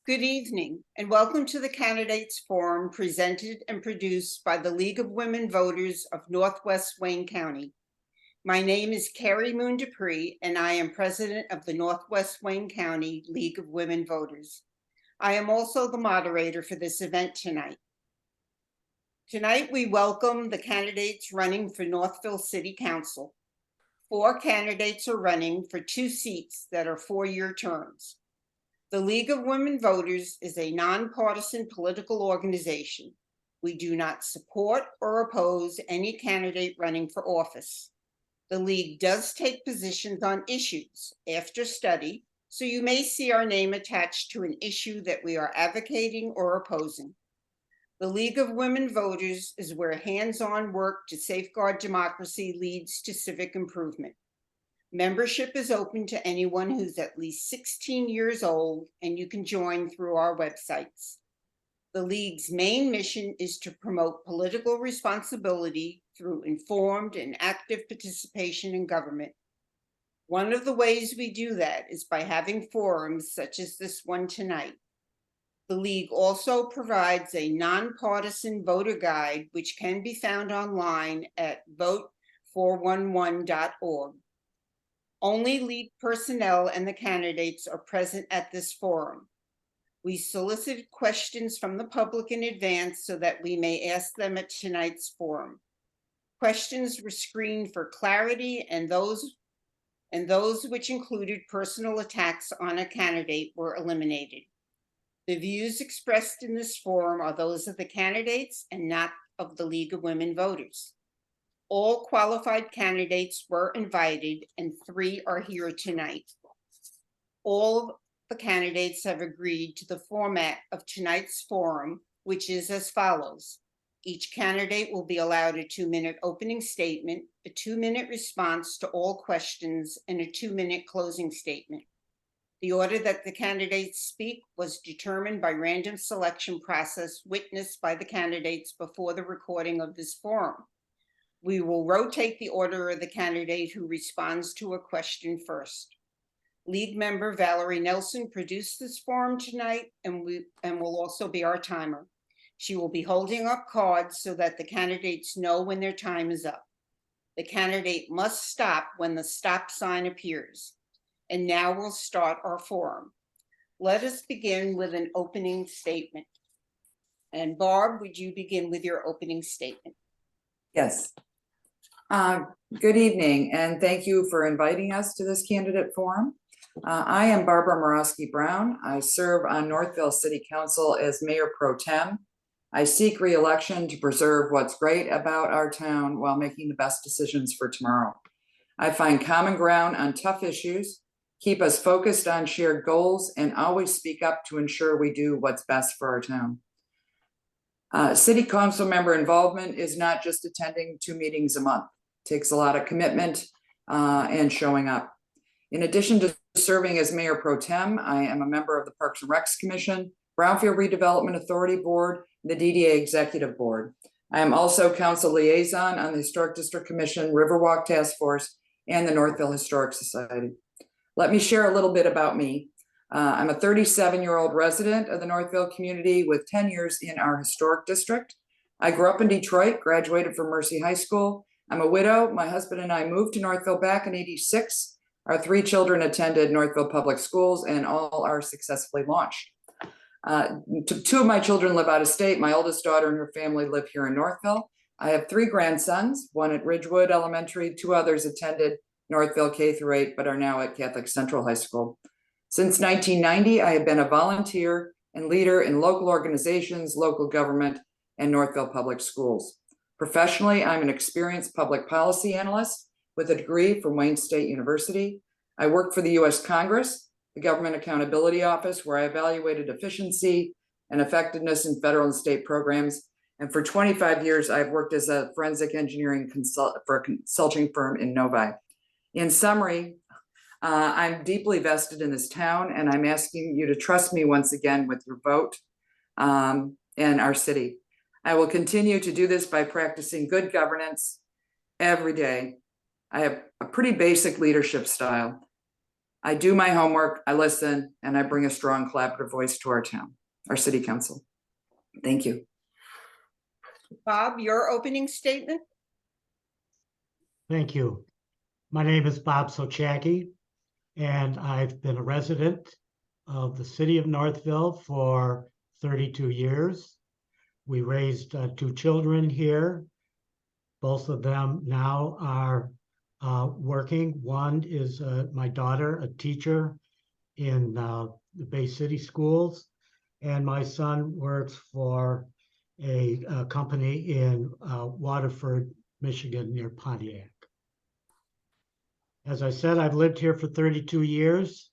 Good evening, and welcome to the Candidates Forum presented and produced by the League of Women Voters of Northwest Wayne County. My name is Carrie Moon Dupree, and I am president of the Northwest Wayne County League of Women Voters. I am also the moderator for this event tonight. Tonight, we welcome the candidates running for Northville City Council. 4 candidates are running for 2 seats that are 4-year terms. The League of Women Voters is a nonpartisan political organization. We do not support or oppose any candidate running for office. The League does take positions on issues after study, so you may see our name attached to an issue that we are advocating or opposing. The League of Women Voters is where hands-on work to safeguard democracy leads to civic improvement. Membership is open to anyone who's at least 16 years old, and you can join through our websites. The League's main mission is to promote political responsibility through informed and active participation in government. One of the ways we do that is by having forums such as this one tonight. The League also provides a nonpartisan voter guide, which can be found online at vote411.org. Only League personnel and the candidates are present at this forum. We solicited questions from the public in advance so that we may ask them at tonight's forum. Questions were screened for clarity, and those which included personal attacks on a candidate were eliminated. The views expressed in this forum are those of the candidates and not of the League of Women Voters. All qualified candidates were invited, and 3 are here tonight. All the candidates have agreed to the format of tonight's forum, which is as follows. Each candidate will be allowed a 2-minute opening statement, a 2-minute response to all questions, and a 2-minute closing statement. The order that the candidates speak was determined by random selection process witnessed by the candidates before the recording of this forum. We will rotate the order of the candidate who responds to a question first. League member Valerie Nelson produced this forum tonight and will also be our timer. She will be holding up cards so that the candidates know when their time is up. The candidate must stop when the stop sign appears. And now we'll start our forum. Let us begin with an opening statement. And Barb, would you begin with your opening statement? Yes. Good evening, and thank you for inviting us to this candidate forum. I am Barbara Morosky Brown. I serve on Northville City Council as Mayor Pro Tem. I seek re-election to preserve what's great about our town while making the best decisions for tomorrow. I find common ground on tough issues, keep us focused on shared goals, and always speak up to ensure we do what's best for our town. City Council member involvement is not just attending 2 meetings a month. It takes a lot of commitment and showing up. In addition to serving as Mayor Pro Tem, I am a member of the Parks and Recs Commission, Brownfield Redevelopment Authority Board, the DDA Executive Board. I am also Council Liaison on the Historic District Commission, Riverwalk Task Force, and the Northville Historic Society. Let me share a little bit about me. I'm a 37-year-old resident of the Northville community with 10 years in our historic district. I grew up in Detroit, graduated from Mercy High School. I'm a widow. My husband and I moved to Northville back in '86. Our 3 children attended Northville Public Schools, and all are successfully launched. 2 of my children live out of state. My oldest daughter and her family live here in Northville. I have 3 grandsons, one at Ridgewood Elementary, 2 others attended Northville K-8, but are now at Catholic Central High School. Since 1990, I have been a volunteer and leader in local organizations, local government, and Northville Public Schools. Professionally, I'm an experienced public policy analyst with a degree from Wayne State University. I worked for the U.S. Congress, the Government Accountability Office, where I evaluated efficiency and effectiveness in federal and state programs. And for 25 years, I've worked as a forensic engineering for a consulting firm in Novi. In summary, I'm deeply vested in this town, and I'm asking you to trust me once again with your vote and our city. I will continue to do this by practicing good governance every day. I have a pretty basic leadership style. I do my homework, I listen, and I bring a strong collaborative voice to our town, our city council. Thank you. Bob, your opening statement? Thank you. My name is Bob Sochacki, and I've been a resident of the city of Northville for 32 years. We raised 2 children here. Both of them now are working. One is my daughter, a teacher in the Bay City schools, and my son works for a company in Waterford, Michigan, near Pontiac. As I said, I've lived here for 32 years.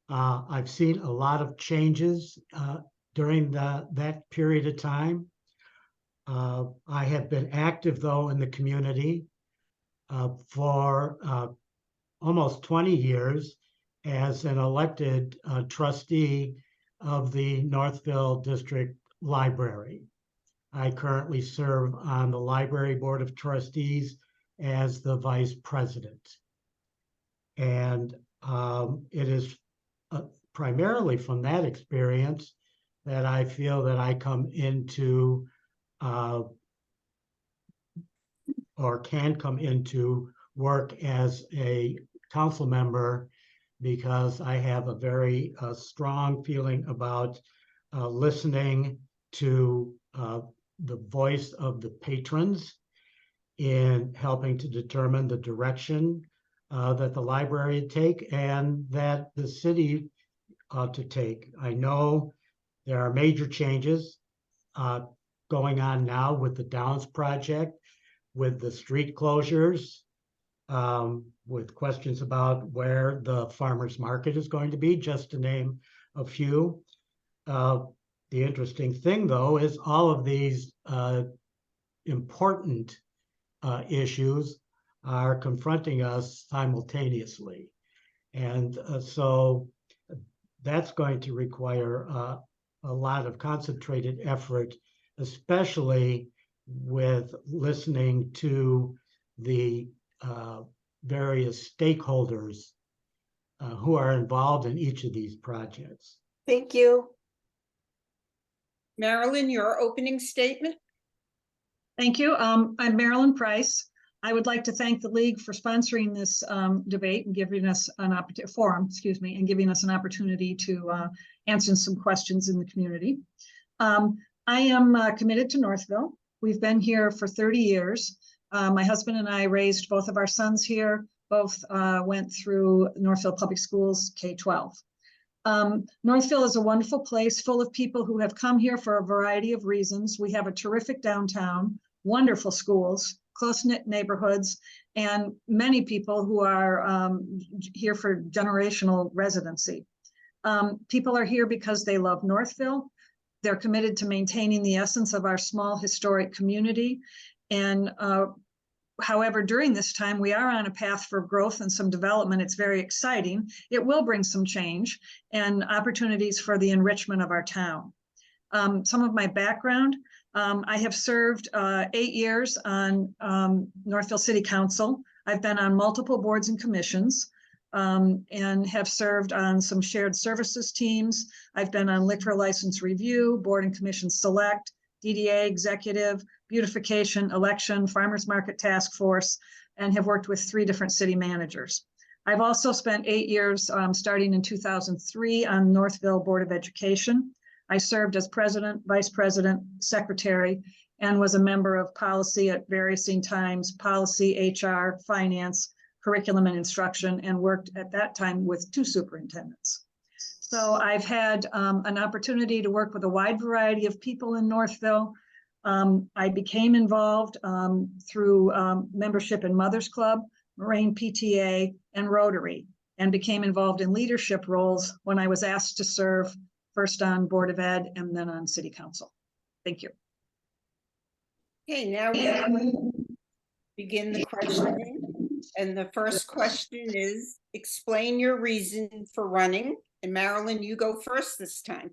I've seen a lot of changes during that period of time. I have been active, though, in the community for almost 20 years as an elected trustee of the Northville District Library. I currently serve on the Library Board of Trustees as the vice president. And it is primarily from that experience that I feel that I come into or can come into work as a council member, because I have a very strong feeling about listening to the voice of the patrons in helping to determine the direction that the library take and that the city ought to take. I know there are major changes going on now with the Downs project, with the street closures, with questions about where the farmers market is going to be, just to name a few. The interesting thing, though, is all of these important issues are confronting us simultaneously. And so that's going to require a lot of concentrated effort, especially with listening to the various stakeholders who are involved in each of these projects. Thank you. Marilyn, your opening statement? Thank you. I'm Marilyn Price. I would like to thank the League for sponsoring this debate and giving us an forum, and giving us an opportunity to answer some questions in the community. I am committed to Northville. We've been here for 30 years. My husband and I raised both of our sons here. Both went through Northville Public Schools K-12. Northville is a wonderful place full of people who have come here for a variety of reasons. We have a terrific downtown, wonderful schools, close-knit neighborhoods, and many people who are here for generational residency. People are here because they love Northville. They're committed to maintaining the essence of our small historic community. And however, during this time, we are on a path for growth and some development. It's very exciting. It will bring some change and opportunities for the enrichment of our town. Some of my background, I have served 8 years on Northville City Council. I've been on multiple boards and commissions and have served on some shared services teams. I've been on liquor license review, board and commission select, DDA executive, beautification, election, farmers market task force, and have worked with 3 different city managers. I've also spent 8 years starting in 2003 on Northville Board of Education. I served as president, vice president, secretary, and was a member of policy at various times, policy, HR, finance, curriculum and instruction, and worked at that time with 2 superintendents. So I've had an opportunity to work with a wide variety of people in Northville. I became involved through membership in Mothers Club, Moraine PTA, and Rotary, and became involved in leadership roles when I was asked to serve first on Board of Ed and then on City Council. Thank you. Okay, now we begin the questioning. And the first question is, explain your reason for running. And Marilyn, you go first this time.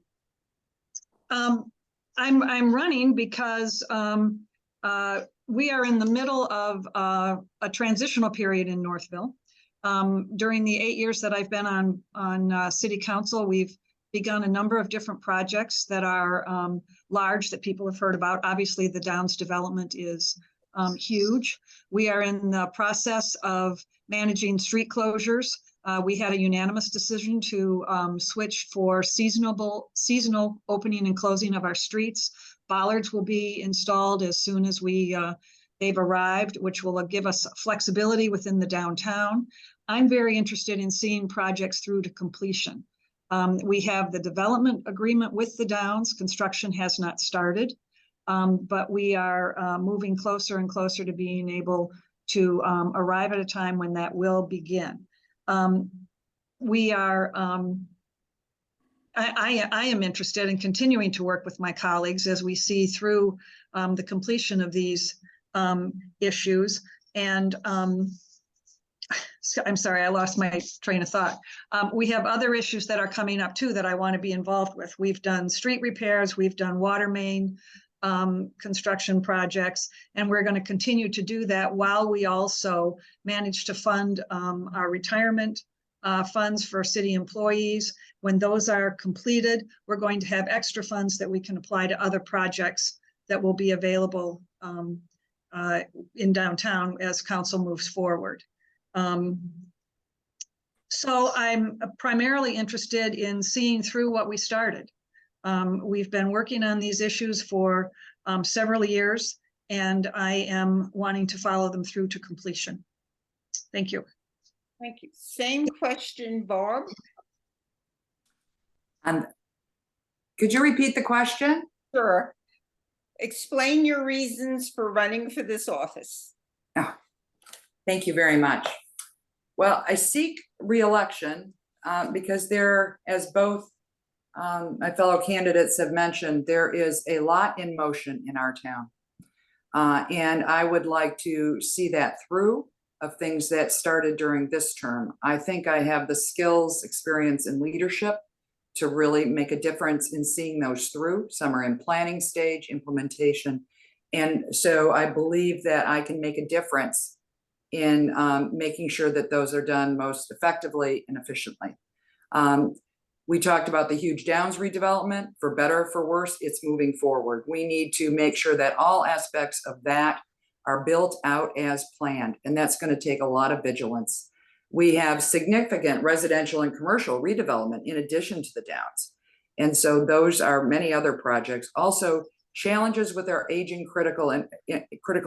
I'm running because we are in the middle of a transitional period in Northville. During the 8 years that I've been on city council, we've begun a number of different projects that are large that people have heard about. Obviously, the Downs development is huge. We are in the process of managing street closures. We had a unanimous decision to switch for seasonal opening and closing of our streets. Bollards will be installed as soon as they've arrived, which will give us flexibility within the downtown. I'm very interested in seeing projects through to completion. We have the development agreement with the Downs. Construction has not started, but we are moving closer and closer to being able to arrive at a time when that will begin. We are, I am interested in continuing to work with my colleagues as we see through the completion of these issues. And I'm sorry, I lost my train of thought. We have other issues that are coming up too that I want to be involved with. We've done street repairs, we've done water main construction projects, and we're going to continue to do that while we also manage to fund our retirement funds for city employees. When those are completed, we're going to have extra funds that we can apply to other projects that will be available in downtown as council moves forward. So I'm primarily interested in seeing through what we started. We've been working on these issues for several years, and I am wanting to follow them through to completion. Thank you. Thank you. Same question, Barb. Could you repeat the question? Sure. Explain your reasons for running for this office. Oh, thank you very much. Well, I seek re-election because there, as both my fellow candidates have mentioned, there is a lot in motion in our town. And I would like to see that through of things that started during this term. I think I have the skills, experience, and leadership to really make a difference in seeing those through. Some are in planning stage, implementation. And so I believe that I can make a difference in making sure that those are done most effectively and efficiently. We talked about the huge Downs redevelopment. For better or for worse, it's moving forward. We need to make sure that all aspects of that are built out as planned, and that's going to take a lot of vigilance. We have significant residential and commercial redevelopment in addition to the Downs. And so those are many other projects. Also, challenges with our aging critical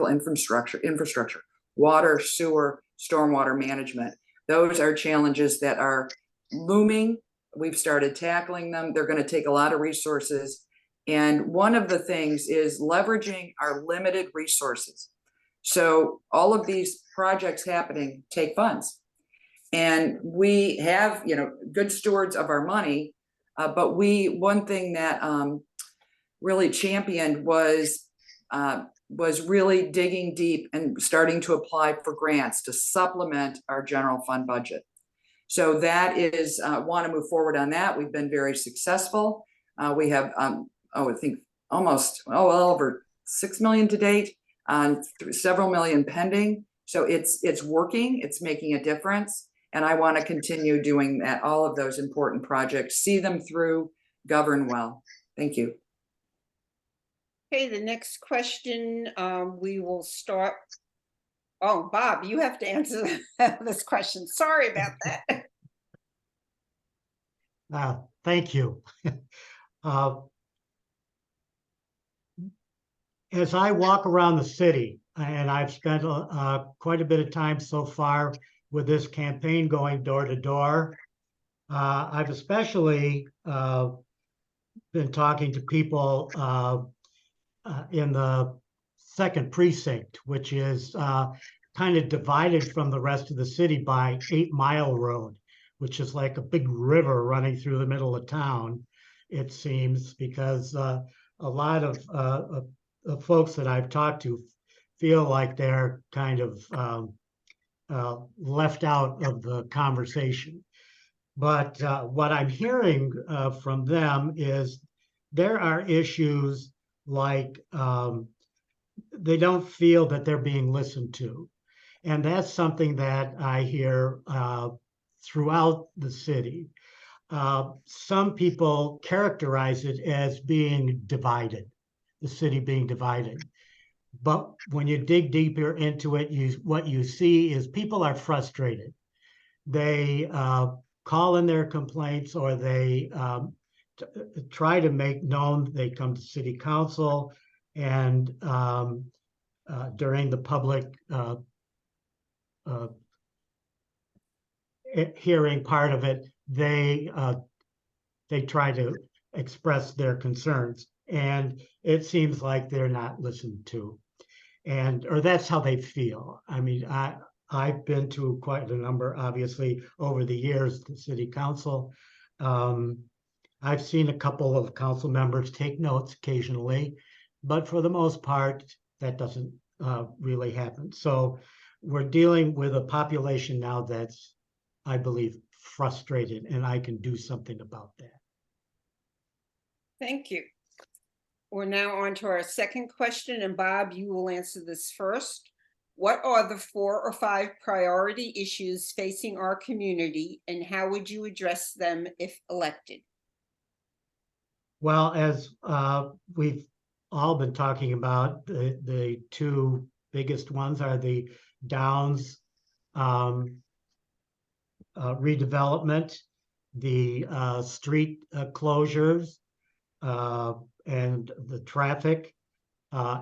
infrastructure, water, sewer, stormwater management. Those are challenges that are looming. We've started tackling them. They're going to take a lot of resources. And one of the things is leveraging our limited resources. So all of these projects happening take funds. And we have, good stewards of our money. But one thing that really championed was really digging deep and starting to apply for grants to supplement our general fund budget. So that is, want to move forward on that. We've been very successful. We have, I think almost, well over 6 million to date, several million pending. So it's working, it's making a difference. And I want to continue doing that, all of those important projects, see them through, govern well. Thank you. Okay, the next question, we will start. Oh, Bob, you have to answer this question. Sorry about that. Thank you. As I walk around the city, and I've spent quite a bit of time so far with this campaign going door to door, I've especially been talking to people in the second precinct, which is kind of divided from the rest of the city by 8 Mile Road, which is like a big river running through the middle of town, it seems, because a lot of folks that I've talked to feel like they're kind of left out of the conversation. But what I'm hearing from them is there are issues like they don't feel that they're being listened to. And that's something that I hear throughout the city. Some people characterize it as being divided, the city being divided. But when you dig deeper into it, what you see is people are frustrated. They call in their complaints, or they try to make known. They come to city council, and during the public hearing part of it, they try to express their concerns, and it seems like they're not listened to, or that's how they feel. I mean, I've been to quite a number, obviously, over the years, the city council. I've seen a couple of council members take notes occasionally, but for the most part, that doesn't really happen. So we're dealing with a population now that's, I believe, frustrated, and I can do something about that. Thank you. We're now on to our second question, and Bob, you will answer this first. What are the 4 or 5 priority issues facing our community, and how would you address them if elected? Well, as we've all been talking about, the 2 biggest ones are the Downs redevelopment, the street closures, and the traffic.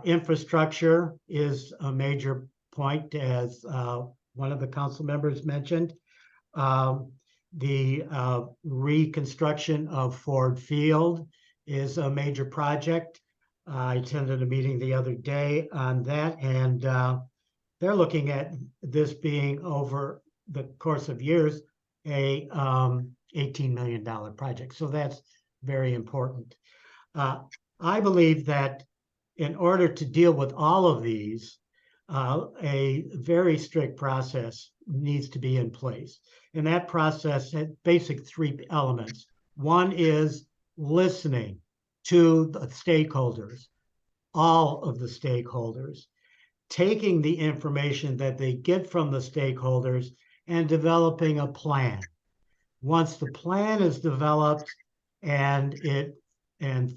Infrastructure is a major point, as one of the council members mentioned. The reconstruction of Ford Field is a major project. I attended a meeting the other day on that, and they're looking at this being, over the course of years, a $18 million project. So that's very important. I believe that in order to deal with all of these, a very strict process needs to be in place. And that process has basic 3 elements. One is listening to the stakeholders, all of the stakeholders, taking the information that they get from the stakeholders and developing a plan. Once the plan is developed and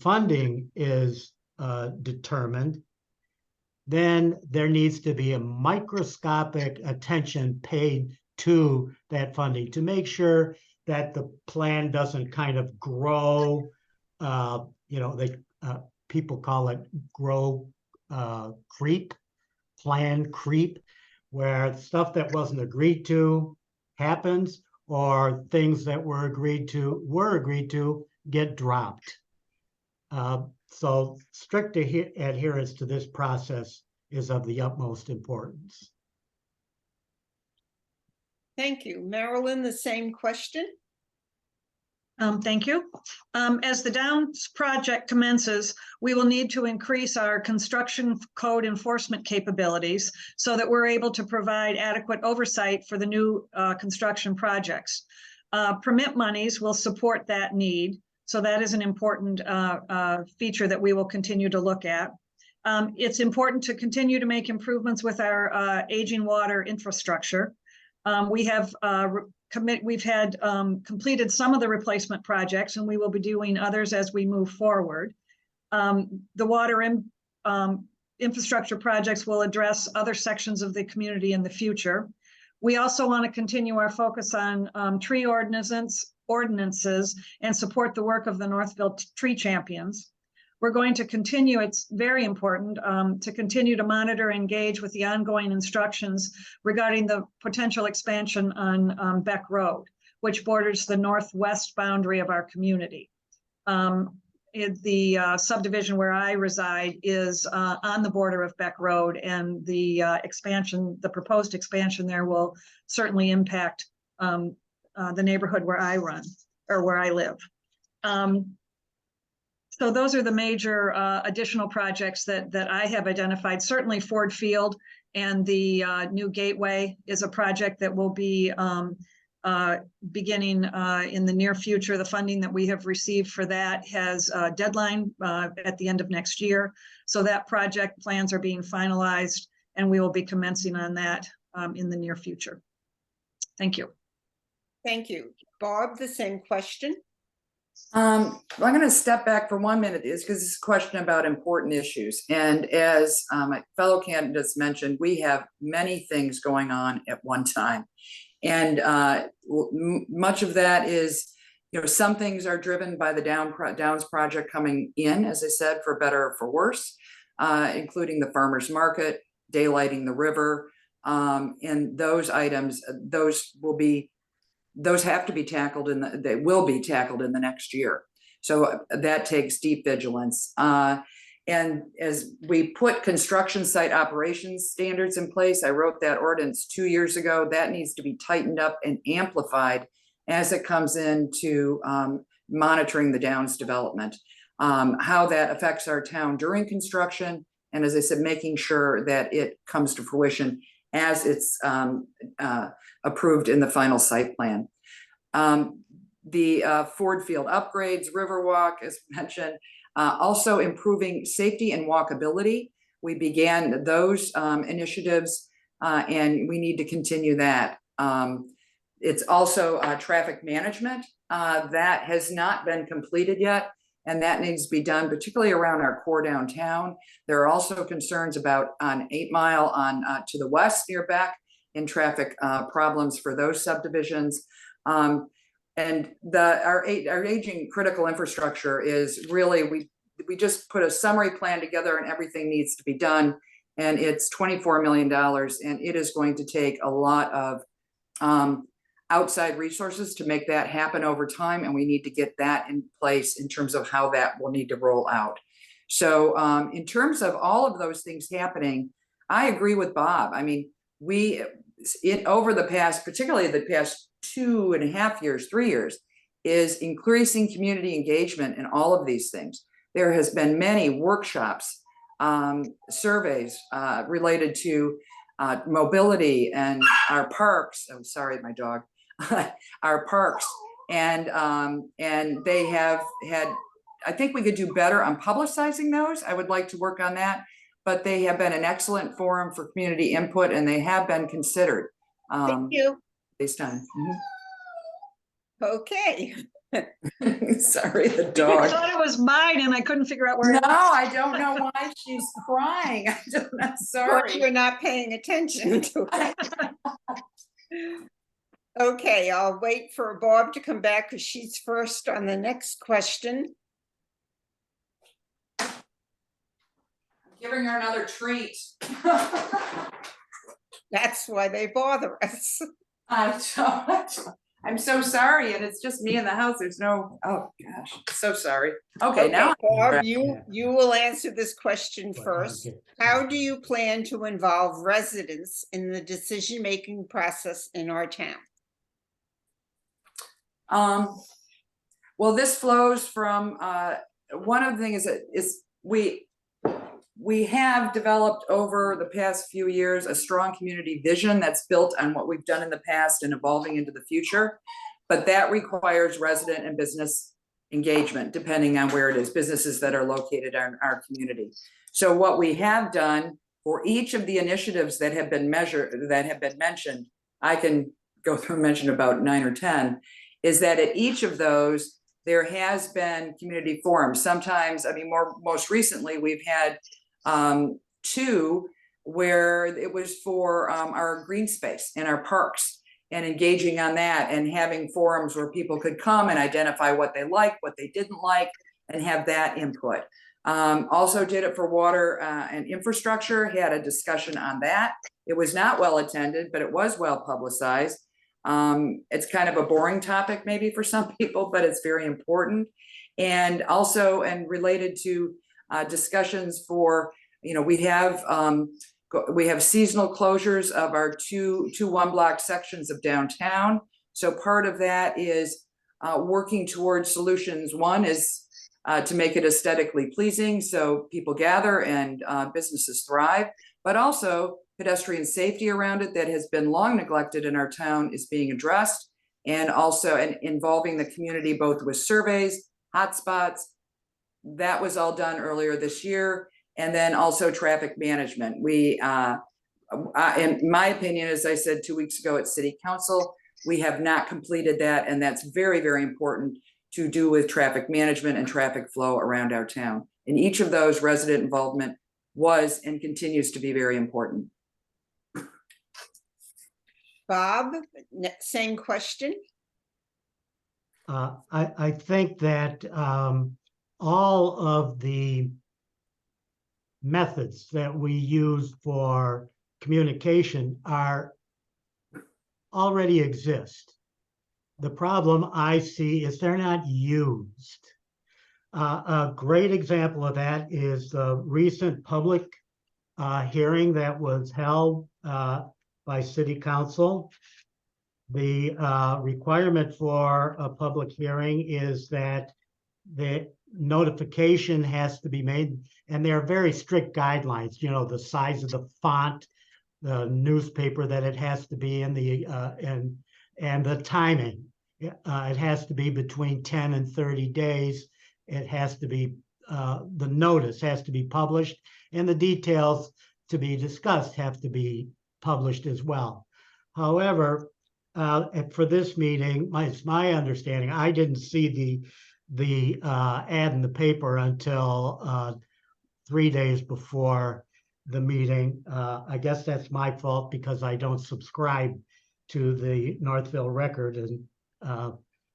funding is determined, then there needs to be a microscopic attention paid to that funding to make sure that the plan doesn't kind of grow. People call it grow creep, plan creep, where stuff that wasn't agreed to happens, or things that were agreed to get dropped. So strict adherence to this process is of the utmost importance. Thank you. Marilyn, the same question. Thank you. As the Downs project commences, we will need to increase our construction code enforcement capabilities so that we're able to provide adequate oversight for the new construction projects. Permit monies will support that need. So that is an important feature that we will continue to look at. It's important to continue to make improvements with our aging water infrastructure. We've completed some of the replacement projects, and we will be doing others as we move forward. The water infrastructure projects will address other sections of the community in the future. We also want to continue our focus on tree ordinances and support the work of the Northville Tree Champions. We're going to continue, it's very important, to continue to monitor and engage with the ongoing instructions regarding the potential expansion on Beck Road, which borders the northwest boundary of our community. The subdivision where I reside is on the border of Beck Road, and the proposed expansion there will certainly impact the neighborhood where I live. So those are the major additional projects that I have identified. Certainly Ford Field and the new gateway is a project that will be beginning in the near future. The funding that we have received for that has a deadline at the end of next year. So that project plans are being finalized, and we will be commencing on that in the near future. Thank you. Thank you. Barb, the same question. I'm going to step back for 1 minute because this is a question about important issues. And as my fellow candidates mentioned, we have many things going on at one time. And much of that is, some things are driven by the Downs project coming in, as I said, for better or for worse, including the farmers market, daylighting the river, and those items, those have to be tackled they will be tackled in the next year. So that takes deep vigilance. And as we put construction site operations standards in place, I wrote that ordinance 2 years ago, that needs to be tightened up and amplified as it comes into monitoring the Downs development, how that affects our town during construction. And as I said, making sure that it comes to fruition as it's approved in the final site plan. The Ford Field upgrades, Riverwalk, as mentioned, also improving safety and walkability. We began those initiatives and we need to continue that. It's also traffic management that has not been completed yet, and that needs to be done, particularly around our core downtown. There are also concerns about on 8 Mile on to the west near Beck in traffic problems for those subdivisions. And our aging critical infrastructure is really, we just put a summary plan together and everything needs to be done. And it's $24 million and it is going to take a lot of outside resources to make that happen over time. And we need to get that in place in terms of how that will need to roll out. So in terms of all of those things happening, I agree with Bob. I mean, over the past, particularly the past 2.5 years, 3 years, is increasing community engagement in all of these things. There has been many workshops, surveys related to mobility and our parks. I'm sorry, my dog. Our parks, and they have had. I think we could do better on publicizing those. I would like to work on that, but they have been an excellent forum for community input, and they have been considered. Thank you. This time. Okay. Sorry, the I dog. thought it was mine and I couldn't figure out where. No, I don't know why she's crying. I'm But sorry. you're not paying attention to it. Okay, I'll wait for Barb to come back because she's first on the next question. I'm giving her another treat. That's why they bother us. I don't. I'm so sorry, and it's just me in the house. There's no. Oh gosh, so sorry. Okay, now. Barb, you will answer this question first. How do you plan to involve residents in the decision-making process in our town? Well, this flows from one of the things is we have developed over the past few years a strong community vision that's built on what we've done in the past and evolving into the future, but that requires resident and business engagement depending on where it is, businesses that are located in our community. So what we have done for each of the initiatives that have been mentioned, I can go through and mention about 9 or 10, is that at each of those, there has been community forums. Sometimes, I mean, most recently, we've had 2 where it was for our green space and our parks and engaging on that and having forums where people could come and identify what they liked, what they didn't like, and have that input. Also did it for water and infrastructure, had a discussion on that. It was not well attended, but it was well publicized. It's kind of a boring topic maybe for some people, but it's very important. And also, and related to discussions for, we have seasonal closures of our two 1-block sections of downtown. So part of that is working towards solutions. One is to make it aesthetically pleasing so people gather and businesses thrive, but also pedestrian safety around it that has been long neglected in our town is being addressed, and also involving the community both with surveys, hotspots. That was all done earlier this year. And then also traffic management. We in my opinion, as I said 2 weeks ago at City Council, we have not completed that, and that's very, very important to do with traffic management and traffic flow around our town. In each of those, resident involvement was and continues to be very important. Bob, same question. I think that all of the methods that we use for communication already exist. The problem I see is they're not used. A great example of that is the recent public hearing that was held by City Council. The requirement for a public hearing is that the notification has to be made, and there are very strict guidelines, you know, the size of the font, the newspaper that it has to be in, and the timing. It has to be between 10 and 30 days. It has to be, the notice has to be published, and the details to be discussed have to be published as well. However, for this meeting, it's my understanding, I didn't see the ad in the paper until 3 days before the meeting. I guess that's my fault because I don't subscribe to the Northville Record, and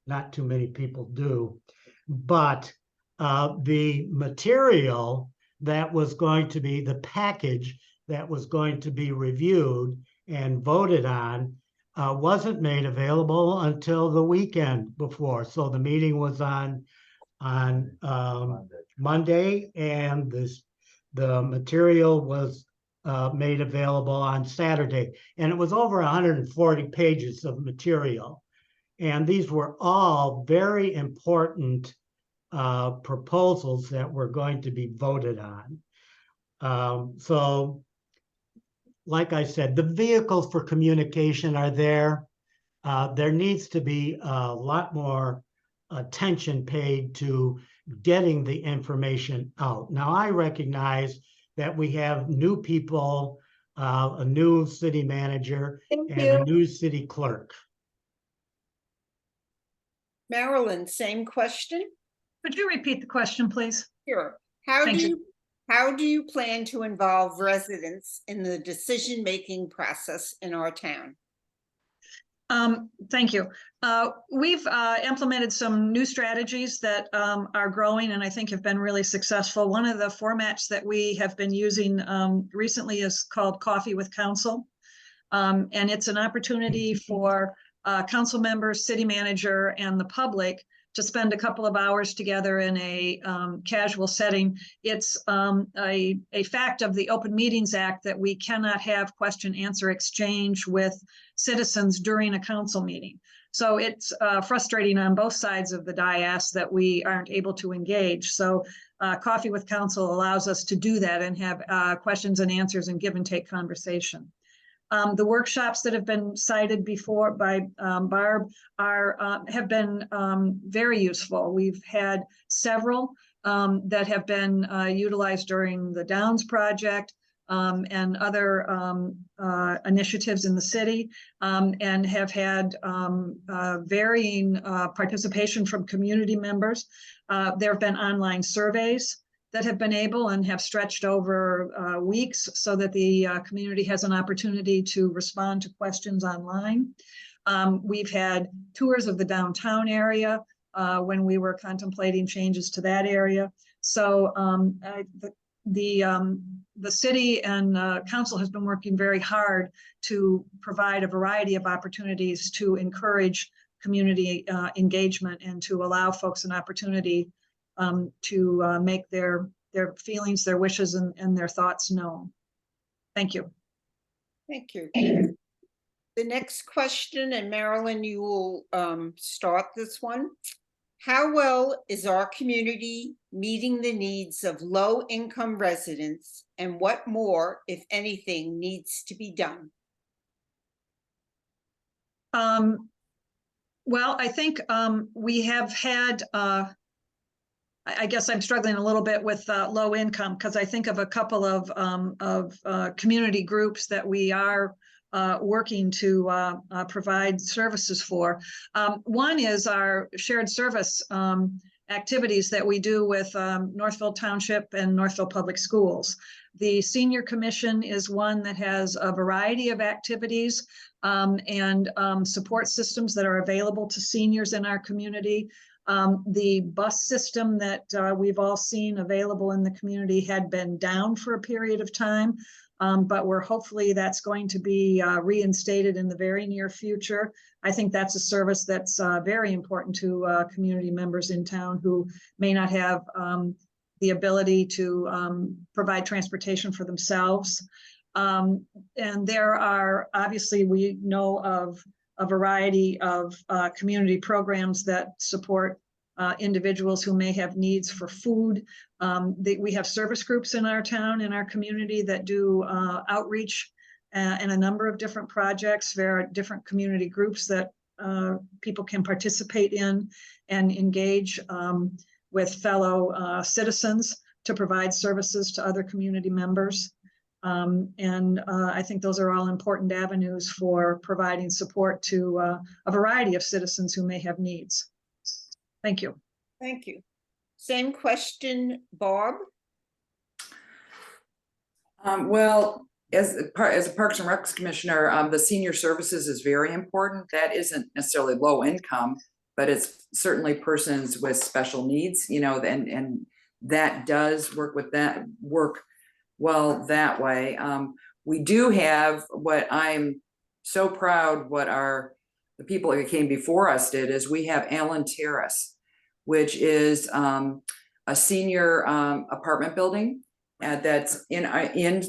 not too many people do. But the material that was going to be, the package that was going to be reviewed and voted on wasn't made available until the weekend before. So the meeting was on Monday, and the material was made available on Saturday, and it was over 140 pages of material. And these were all very important proposals that were going to be voted on. So, like I said, the vehicles for communication are there. There needs to be a lot more attention paid to getting the information out. Now, I recognize that we have new people, a new city manager, and a new city clerk. Marilyn, same question. Could you repeat the question, please? Sure. How Thank do you plan to involve residents in the decision-making process in our town? Thank you. We've implemented some new strategies that are growing and I think have been really successful. One of the formats that we have been using recently is called Coffee with Council. And it's an opportunity for council members, city manager, and the public to spend a couple of hours together in a casual setting. It's a fact of the Open Meetings Act that we cannot have question-answer exchange with citizens during a council meeting. So it's frustrating on both sides of the dais that we aren't able to engage. So Coffee with Council allows us to do that and have questions and answers and give and take conversation. The workshops that have been cited before by Barb have been very useful. We've had several that have been utilized during the Downs project and other initiatives in the city, and have had varying participation from community members. There have been online surveys that have been able and have stretched over weeks so that the community has an opportunity to respond to questions online. We've had tours of the downtown area when we were contemplating changes to that area. So the city and council has been working very hard to provide a variety of opportunities to encourage community engagement and to allow folks an opportunity to make their feelings, their wishes, and their thoughts known. Thank you. Thank you. The next question, and Marilyn, you will start this one. How well is our community meeting the needs of low-income residents, and what more, if anything, needs to be done? Well, I think we have had I guess I'm struggling a little bit with low income because I think of a couple of community groups that we are working to provide services for. One is our shared service activities that we do with Northville Township and Northville Public Schools. The Senior Commission is one that has a variety of activities and support systems that are available to seniors in our community. The bus system that we've all seen available in the community had been down for a period of time, but hopefully that's going to be reinstated in the very near future. I think that's a service that's very important to community members in town who may not have the ability to provide transportation for themselves. And there are, obviously, we know of a variety of community programs that support individuals who may have needs for food. We have service groups in our town, in our community, that do outreach and a number of different projects. There are different community groups that people can participate in and engage with fellow citizens to provide services to other community members. I think those are all important avenues for providing support to a variety of citizens who may have needs. Thank you. Thank you. Same question, Bob? Well, as a Parks and Recs Commissioner, the senior services is very important. That isn't necessarily low income, but it's certainly persons with special needs, you know, and that does work well that way. We do have, what I'm so proud, the people that came before us did, is we have Allen Terrace, which is a senior apartment building that's in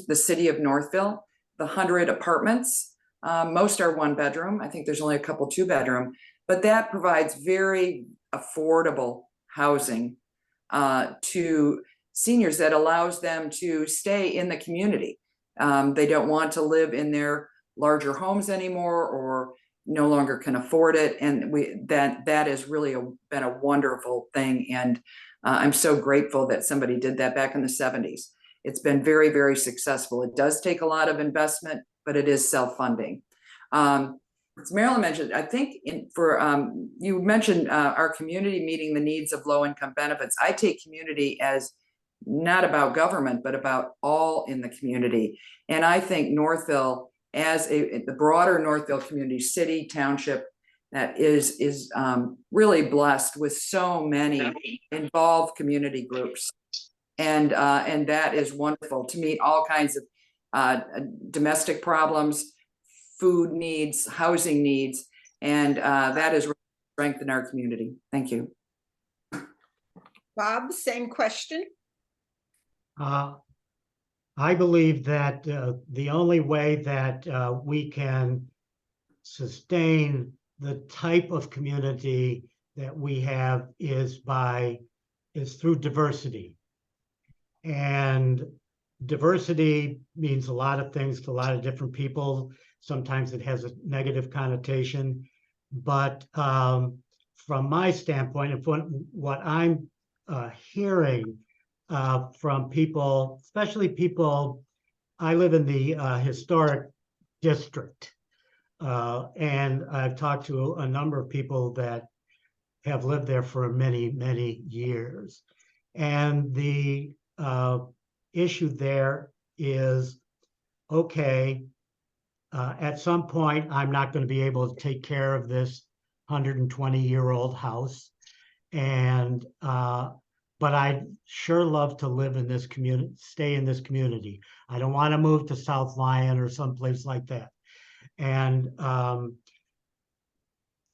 the city of Northville. The 100 apartments, most are 1 bedroom. I think there's only a couple 2 bedroom, but that provides very affordable housing to seniors that allows them to stay in the community. They don't want to live in their larger homes anymore, or no longer can afford it. And that has really been a wonderful thing. And I'm so grateful that somebody did that back in the 70s. It's been very, very successful. It does take a lot of investment, but it is self-funding. As Marilyn mentioned, I think you mentioned our community meeting the needs of low-income benefits. I take community as not about government, but about all in the community. And I think Northville, as the broader Northville community, city, township, that is really blessed with so many involved community groups. And that is wonderful to meet all kinds of domestic problems, food needs, housing needs, and that is really strengthened our community. Thank you. Bob, same question. I believe that the only way that we can sustain the type of community that we have is through diversity. And diversity means a lot of things to a lot of different people. Sometimes it has a negative connotation, but from my standpoint, and from what I'm hearing from people, especially people, I live in the historic district, and I've talked to a number of people that have lived there for many, many years. And the issue there is, okay, at some point, I'm not going to be able to take care of this 120-year-old house. And but I'd sure love to live in this community, stay in this community. I don't want to move to South Lyon or someplace like that. And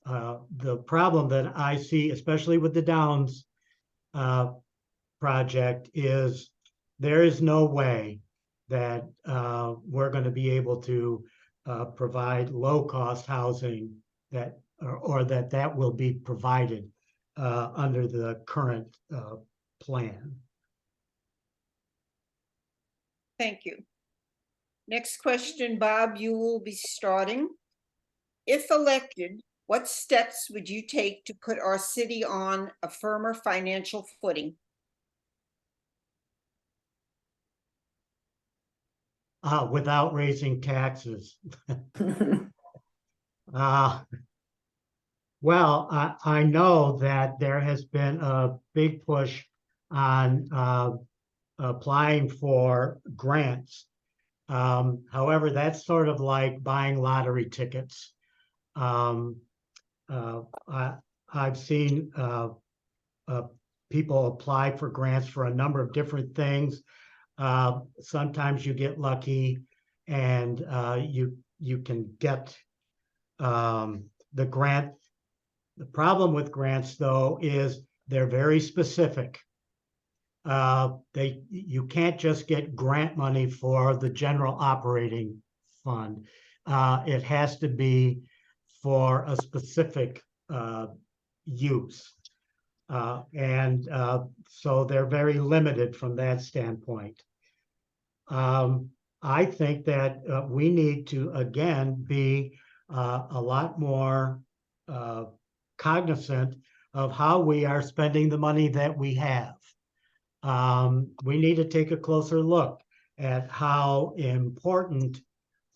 the problem that I see, especially with the Downs project, is there is no way that we're going to be able to provide low-cost housing or that will be provided under the current plan. Thank you. Next question, Bob, you will be starting. If elected, what steps would you take to put our city on a firmer financial footing? without raising taxes. Well, I know that there has been a big push on applying for grants. However, that's sort of like buying lottery tickets. I've seen people apply for grants for a number of different things. Sometimes you get lucky and you can get the grant. The problem with grants, though, is they're very specific. You can't just get grant money for the general operating fund. It has to be for a specific use. So they're very limited from that standpoint. I think that we need to, again, be a lot more cognizant of how we are spending the money that we have. We need to take a closer look at how important,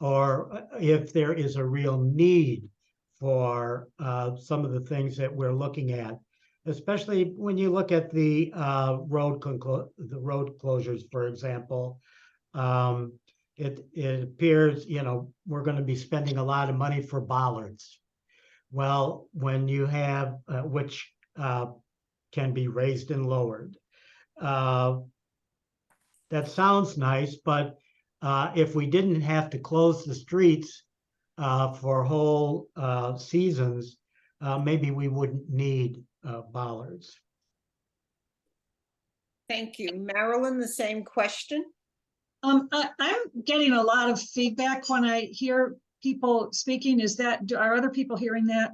or if there is a real need for some of the things that we're looking at, especially when you look at the road closures, for example. It appears, we're going to be spending a lot of money for bollards. Well, when you have, which can be raised and lowered. That sounds nice, but if we didn't have to close the streets for whole seasons, maybe we wouldn't need bollards. Thank you. Marilyn, the same question? I'm getting a lot of feedback when I hear people speaking. Are other people hearing that?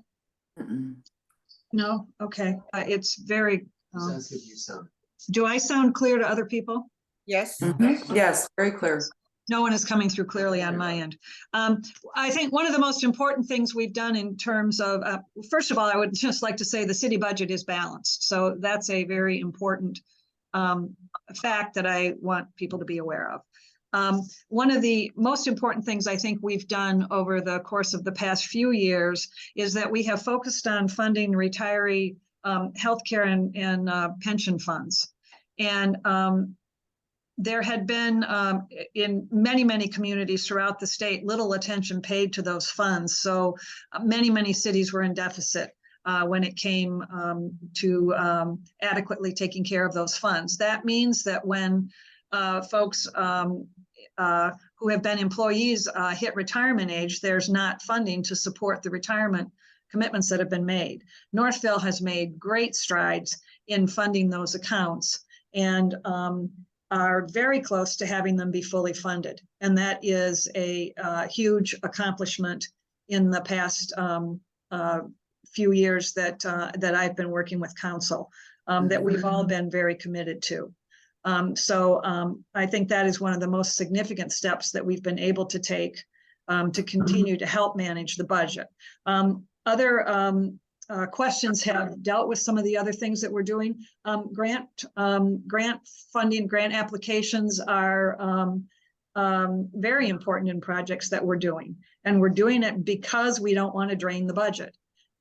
No? Okay. It's very, do I sound clear to other people? Yes. Yes, very clear. No one is coming through clearly on my end. I think one of the most important things we've done in terms of, first of all, I would just like to say the city budget is balanced. So that's a very important fact that I want people to be aware of. One of the most important things I think we've done over the course of the past few years is that we have focused on funding retiree healthcare and pension funds. And there had been in many communities throughout the state, little attention paid to those funds. So many cities were in deficit when it came to adequately taking care of those funds. That means that when folks who have been employees hit retirement age, there's not funding to support the retirement commitments that have been made. Northville has made great strides in funding those accounts and are very close to having them be fully funded. And that is a huge accomplishment in the past few years that I've been working with council, that we've all been very committed to. So I think that is one of the most significant steps that we've been able to take to continue to help manage the budget. Other questions have dealt with some of the other things that we're doing. Grant funding, grant applications are very important in projects that we're doing. And we're doing it because we don't want to drain the budget.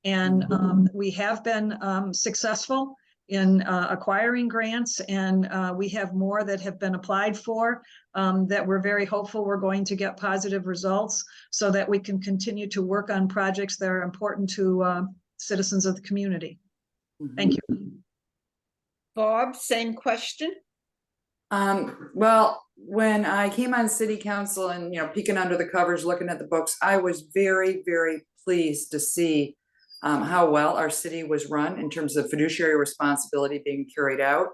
And we have been successful in acquiring grants, and we have more that have been applied for that we're very hopeful we're going to get positive results so that we can continue to work on projects that are important to citizens of the community. Thank you. Bob, same question? Well, when I came on city council and, peeking under the covers, looking at the books, I was very pleased to see how well our city was run in terms of fiduciary responsibility being carried out.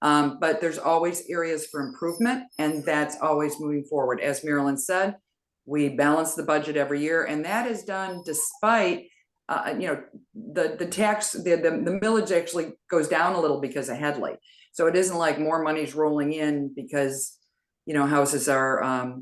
But there's always areas for improvement, and that's always moving forward. As Marilyn said, we balance the budget every year, and that is done despite, the tax, the millage actually goes down a little because of Headley. So it isn't like more money's rolling in because, houses are,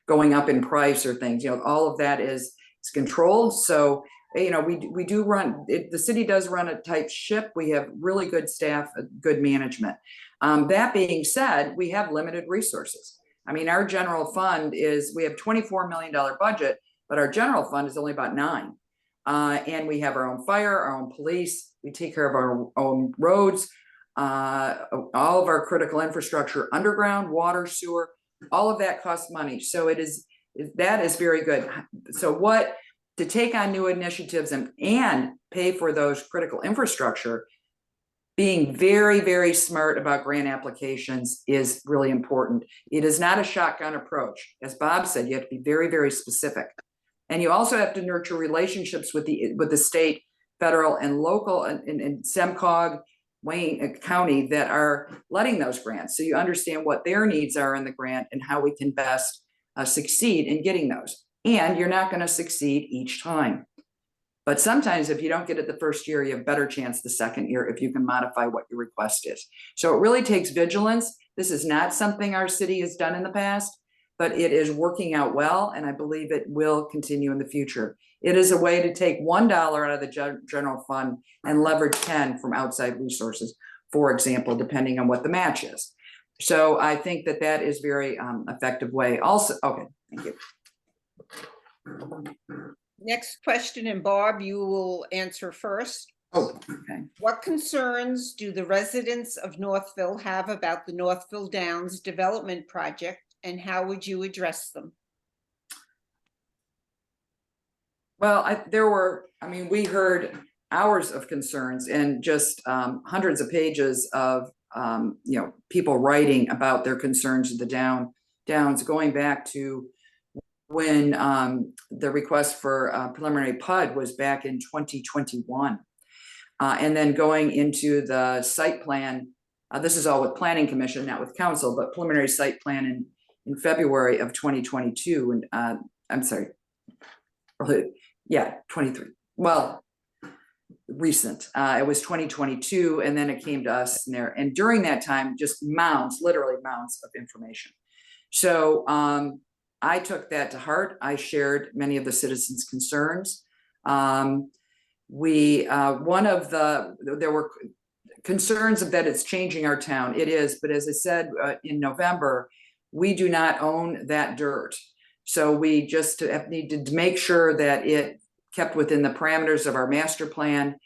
going up in price or things, all of that is controlled. So, we do run, the city does run a tight ship. We have really good staff, good management. That being said, we have limited resources. I mean, our general fund we have $24 million budget, but our general fund is only about 9. And we have our own fire, our own police, we take care of our own roads, all of our critical infrastructure, underground, water, sewer, all of that costs money. So that is very good. So to take on new initiatives and pay for those critical infrastructure, being very, very smart about grant applications is really important. It is not a shotgun approach. As Bob said, you have to be very, very specific. And you also have to nurture relationships with the state, federal, and local, and SEMCOG, Wayne County, that are letting those grants. So you understand what their needs are in the grant and how we can best succeed in getting those. And you're not going to succeed each time. But sometimes if you don't get it the first year, you have a better chance the second year if you can modify what your request is. So it really takes vigilance. This is not something our city has done in the past, but it is working out well, and I believe it will continue in the future. It is a way to take $1 out of the general fund and leverage 10 from outside resources, for example, depending on what the match is. So I think that is very effective way. Also, okay, thank you. Next question, and Barb, you will answer first. Oh, okay. What concerns do the residents of Northville have about the Northville Downs development project, and how would you address them? Well, we heard hours of concerns and just hundreds of pages of people writing about their concerns of the Downs, going back to when the request for preliminary PUD was back in 2021. And then going into the site plan, this is all with Planning Commission, not with Council, but preliminary site plan in February of 2022. And I'm sorry, 23. Well, recent. It was 2022, and then it came to us there. And during that time, just literally mounds of information. So I took that to heart. I shared many of the citizens' concerns. There were concerns that it's changing our town. It is, but as I said in November, we do not own that dirt. So we just needed to make sure that it kept within the parameters of our master plan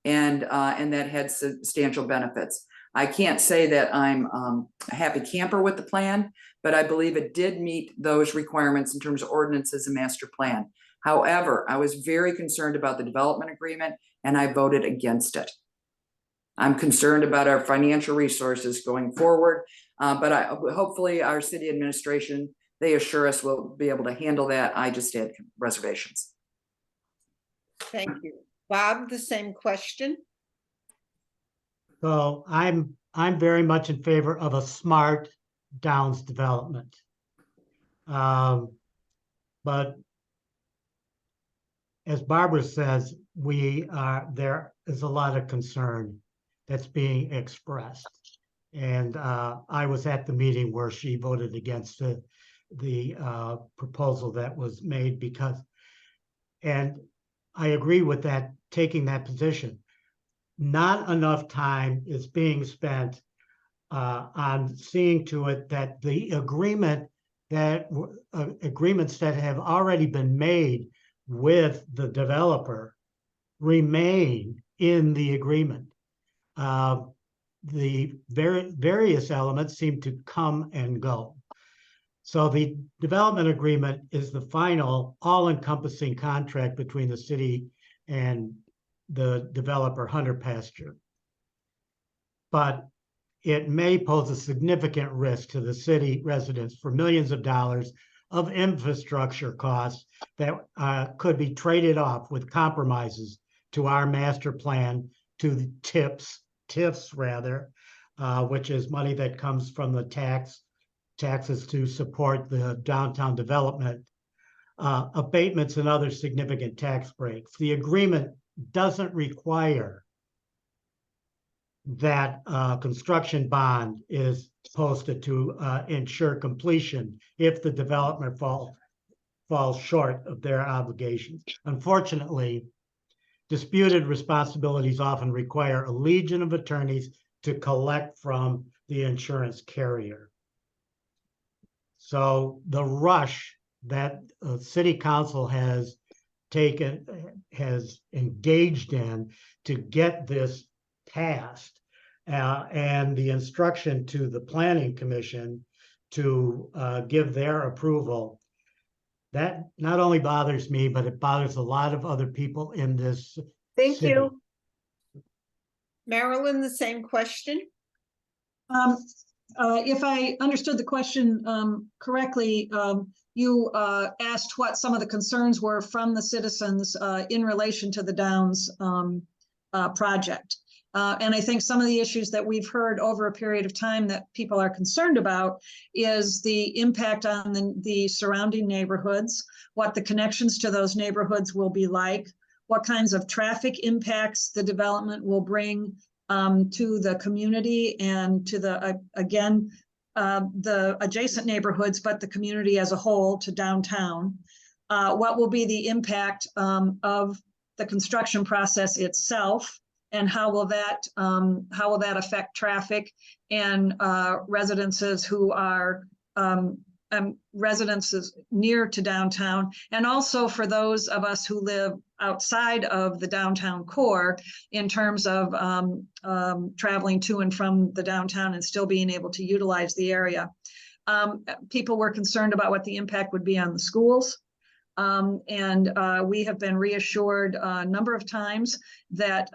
and that had substantial benefits. I can't say that I'm a happy camper with the plan, but I believe it did meet those requirements in terms of ordinances and master plan. However, I was very concerned about the development agreement and I voted against it. I'm concerned about our financial resources going forward, but hopefully our city administration, they assure us we'll be able to handle that. I just had reservations. Thank you. Bob, the same question. So I'm very much in favor of a smart Downs development. But as Barbara says, there is a lot of concern that's being expressed. And I was at the meeting where she voted against the proposal that was made and I agree with that, taking that position. Not enough time is being spent on seeing to it that the agreements that have already been made with the developer remain in the agreement. The various elements seem to come and go. So the development agreement is the final all-encompassing contract between the city and the developer, Hunter Pasture. But it may pose a significant risk to the city residents for millions of dollars of infrastructure costs that could be traded off with compromises to our master plan, to the TIFs rather, which is money that comes from the taxes to support the downtown development, abatements and other significant tax breaks. The agreement doesn't require that construction bond is posted to ensure completion if the development falls short of their obligations. Unfortunately, disputed responsibilities often require a legion of attorneys to collect from the insurance carrier. So the rush that city council has engaged in to get this passed, and the instruction to the planning commission to give their approval, that not only bothers me, but it bothers a lot of other people in this Thank city. you. Marilyn, the same question? If I understood the question correctly, you asked what some of the concerns were from the citizens in relation to the Downs project. And I think some of the issues that we've heard over a period of time that people are concerned about is the impact on the surrounding neighborhoods, what the connections to those neighborhoods will be like, what kinds of traffic impacts the development will bring to the community and to the, again, the adjacent neighborhoods, but the community as a whole to downtown. What will be the impact of the construction process itself, and how will that affect traffic and residences who are residences near to downtown, and also for those of us who live outside of the downtown core in terms of traveling to and from the downtown and still being able to utilize the area. People were concerned about what the impact would be on the schools. And we have been reassured a number of times that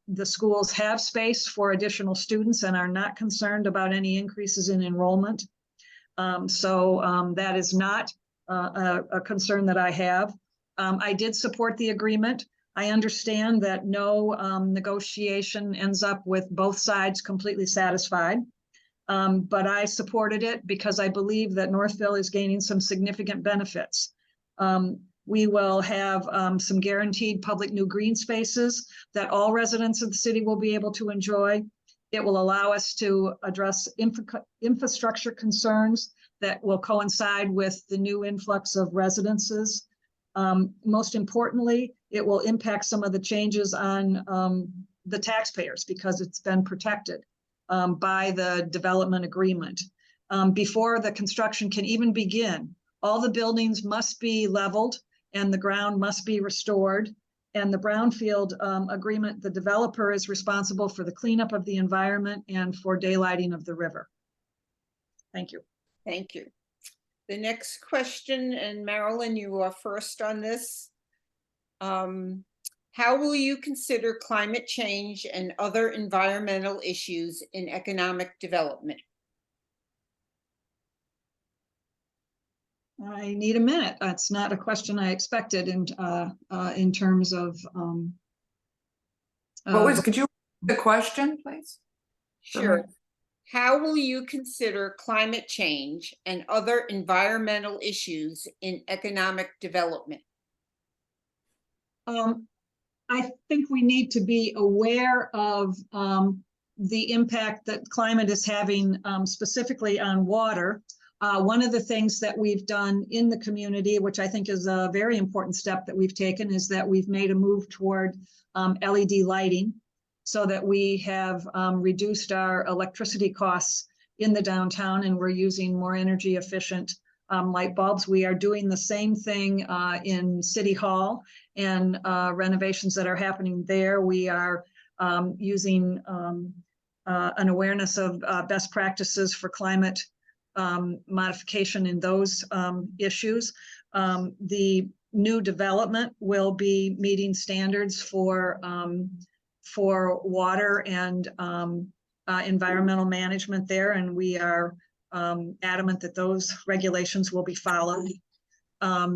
the schools have space for additional students and are not concerned about any increases in enrollment. So that is not a concern that I have. I did support the agreement. I understand that no negotiation ends up with both sides completely satisfied. But I supported it because I believe that Northville is gaining some significant benefits. We will have some guaranteed public new green spaces that all residents of the city will be able to enjoy. It will allow us to address infrastructure concerns that will coincide with the new influx of residences. Most importantly, it will impact some of the changes on the taxpayers because it's been protected by the development agreement. Before the construction can even begin, all the buildings must be leveled and the ground must be restored. And the brownfield agreement, the developer is responsible for the cleanup of the environment and for daylighting of the river. Thank you. Thank you. The next question, and Marilyn, you are first on this. How will you consider climate change and other environmental issues in economic development? I need a minute. That's not a question I expected in terms of. Could you repeat the question, please? Sure. How will you consider climate change and other environmental issues in economic development? I think we need to be aware of the impact that climate is having specifically on water. One of the things that we've done in the community, which I think is a very important step that we've taken, is that we've made a move toward LED lighting so that we have reduced our electricity costs in the downtown, and we're using more energy efficient light bulbs. We are doing the same thing in City Hall and renovations that are happening there. We are using an awareness of best practices for climate modification in those issues. The new development will be meeting standards for water and environmental management there, and we are adamant that those regulations will be followed. I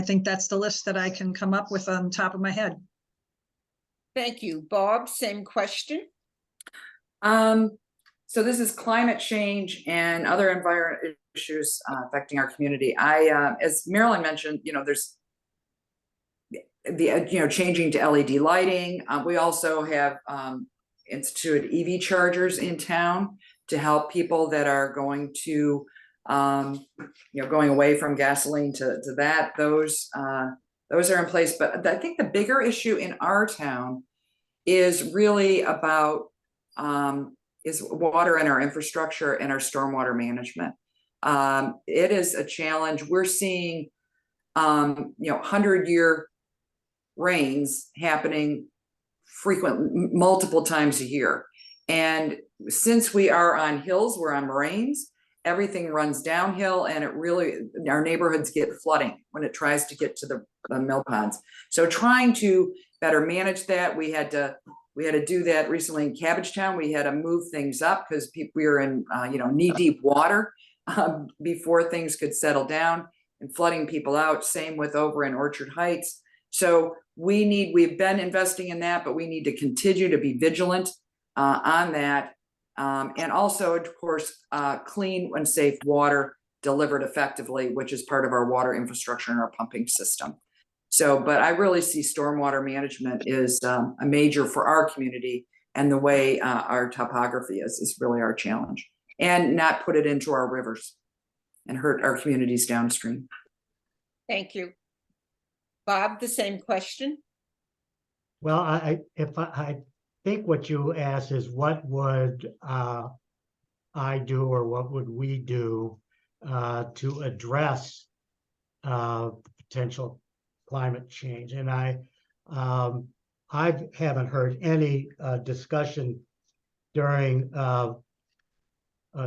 think that's the list that I can come up with on top of my head. Thank you. Bob, same question. So this is climate change and other environmental issues affecting our community. As Marilyn mentioned, there's the changing to LED lighting. We also have instituted EV chargers in town to help people that are going to going away from gasoline to that. Those are in place. But I think the bigger issue in our town is really about is water and our infrastructure and our stormwater management. It is a challenge. We're seeing, 100-year rains happening multiple times a year. And since we are on hills, we're on moraines, everything runs downhill, and our neighborhoods get flooding when it tries to get to the mill ponds. So trying to better manage that, we had to do that recently in Cabbagetown. We had to move things up because we were in knee-deep water before things could settle down, and flooding people out. Same with over in Orchard Heights. So we've been investing in that, but we need to continue to be vigilant on that. And also, of course, clean and safe water delivered effectively, which is part of our water infrastructure and our pumping system. So, but I really see stormwater management is a major for our community, and the way our topography is really our challenge, and not put it into our rivers and hurt our communities downstream. Thank you. Bob, the same question. Well, I think what you asked is what would I do, or what would we do to address potential climate change? And I haven't heard any discussion during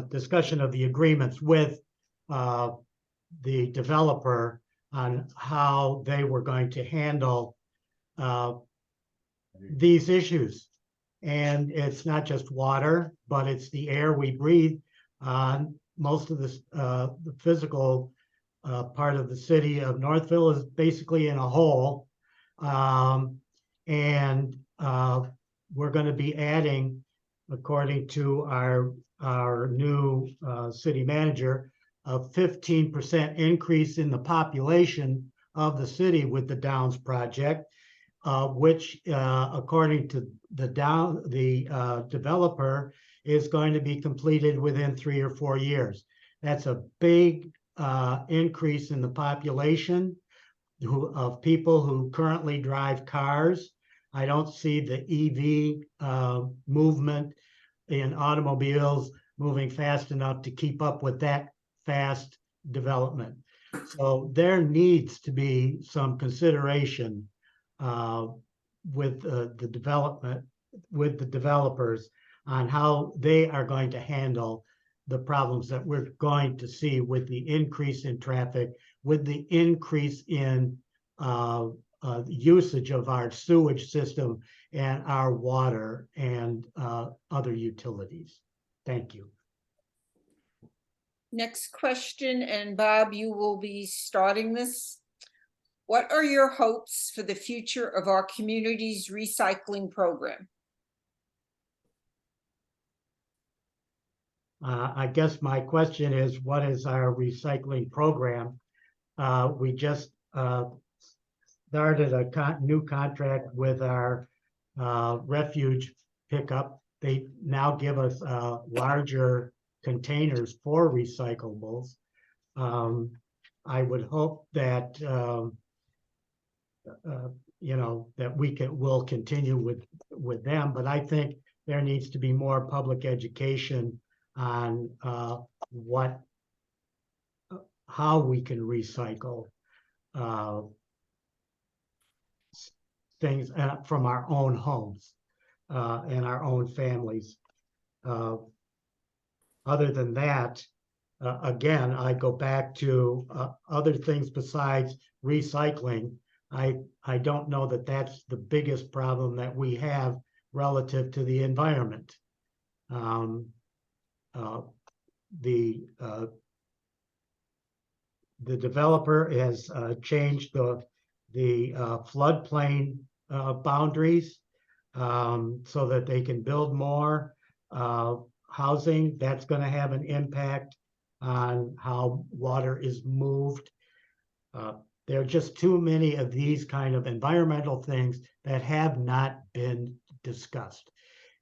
discussion of the agreements with the developer on how they were going to handle these issues. And it's not just water, but it's the air we breathe. Most of the physical part of the city of Northville is basically in a hole. And we're going to be adding, according to our new city manager, a 15% increase in the population of the city with the Downs project, which, according to the developer, is going to be completed within 3 or 4 years. That's a big increase in the population of people who currently drive cars. I don't see the EV movement in automobiles moving fast enough to keep up with that fast development. So there needs to be some consideration with the development, with the developers, on how they are going to handle the problems that we're going to see with the increase in traffic, with the increase in usage of our sewage system and our water and other utilities. Thank you. Next question, and Bob, you will be starting this. What are your hopes for the future of our community's recycling program? I guess my question is, what is our recycling program? We just started a new contract with our refuge pickup. They now give us larger containers for recyclables. I would hope that that we'll continue with them, but I think there needs to be more public education on how we can recycle things from our own homes and our own families. Other than that, again, I go back to other things besides recycling. I don't know that that's the biggest problem that we have relative to the environment. The developer has changed the floodplain boundaries so that they can build more housing. That's going to have an impact on how water is moved. There are just too many of these kind of environmental things that have not been discussed.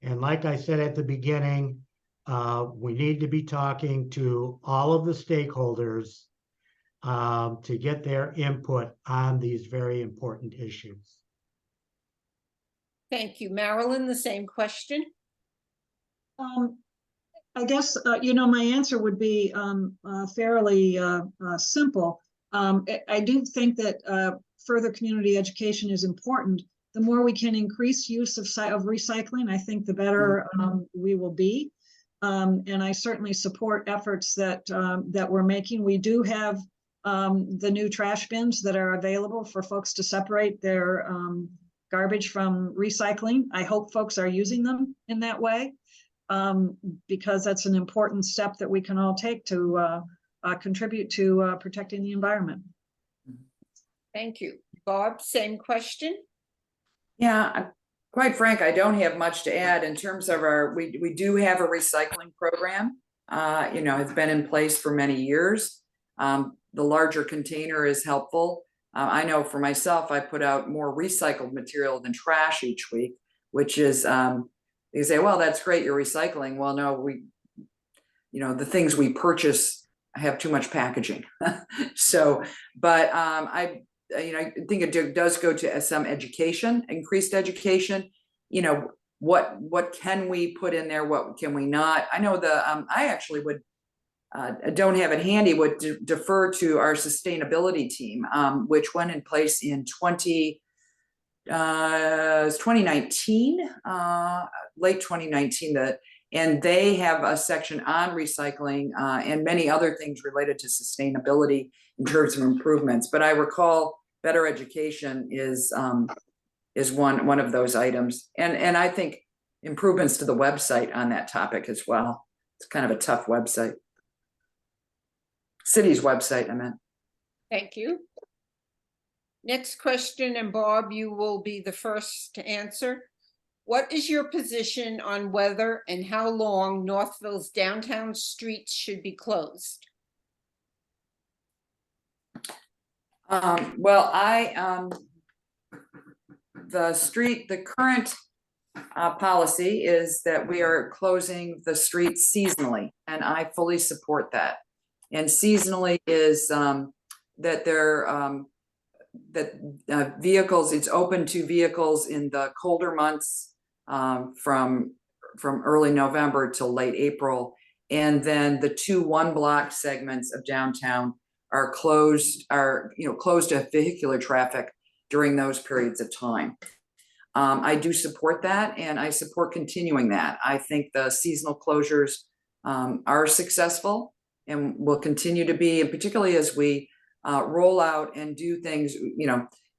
And like I said at the beginning, we need to be talking to all of the stakeholders to get their input on these very important issues. Thank you. Marilyn, the same question. I guess, my answer would be fairly simple. I do think that further community education is important. The more we can increase use of recycling, I think the better we will be. And I certainly support efforts that we're making. We do have the new trash bins that are available for folks to separate their garbage from recycling. I hope folks are using them in that way, because that's an important step that we can all take to contribute to protecting the environment. Thank you. Bob, same question? Yeah, quite frank, I don't have much to add in terms of we do have a recycling program. It's been in place for many years. The larger container is helpful. I know for myself, I put out more recycled material than trash each week, which is, you say, well, that's great, you're recycling. Well, no, the things we purchase have too much packaging. So, but I think it does go to some education, increased education. What can we put in there? What can we not? I know I actually would, don't have it handy, would defer to our sustainability team, which went in place in 2019, late 2019, and they have a section on recycling and many other things related to sustainability in terms of improvements. But I recall better education is one of those items, and I think improvements to the website on that topic as well. It's kind of a tough website. City's website, I meant. Thank you. Next question, and Bob, you will be the first to answer. What is your position on whether and how long Northville's downtown streets should be closed? Well, the current policy is that we are closing the streets seasonally, and I fully support that. And seasonally is that vehicles, it's open to vehicles in the colder months from early November till late April. And then the 2 1-block segments of downtown are closed to vehicular traffic during those periods of time. I do support that, and I support continuing that. I think the seasonal closures are successful and will continue to be, and particularly as we roll out and do things.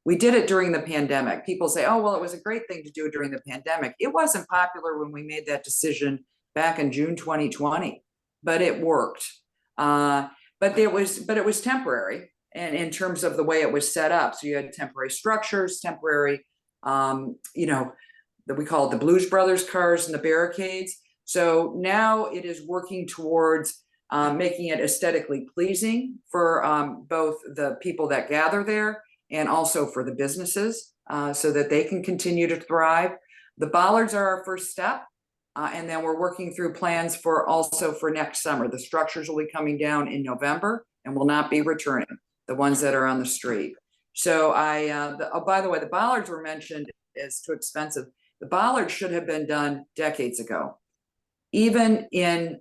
We did it during the pandemic. People say, oh, well, it was a great thing to do it during the pandemic. It wasn't popular when we made that decision back in June 2020, but it worked. But it was temporary, and in terms of the way it was set up. So you had temporary structures, temporary, that we call it the Blues Brothers cars and the barricades. So now it is working towards making it aesthetically pleasing for both the people that gather there and also for the businesses, so that they can continue to thrive. The bollards are our first step, and then we're working through plans for next summer. The structures will be coming down in November and will not be returning, the ones that are on the street. So by the way, the bollards were mentioned as too expensive. The bollards should have been done decades ago. Even in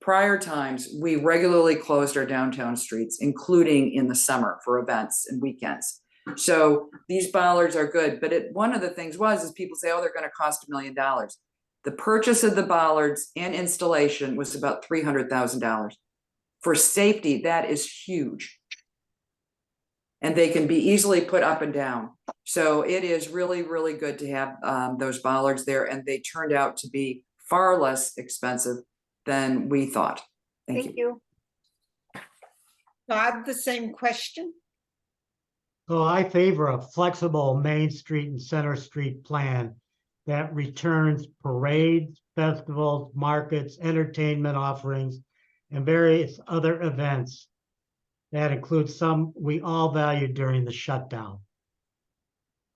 prior times, we regularly closed our downtown streets, including in the summer for events and weekends. So these bollards are good, but one of the things is people say, oh, they're going to cost $1 million. The purchase of the bollards and installation was about $300,000. For safety, that is huge. And they can be easily put up and down. So it is really, really good to have those bollards there, and they turned out to be far less expensive than we thought. Thank you. Bob, the same question? So I favor a flexible Main Street and Center Street plan that returns parades, festivals, markets, entertainment offerings, and various other events that include some we all valued during the shutdown.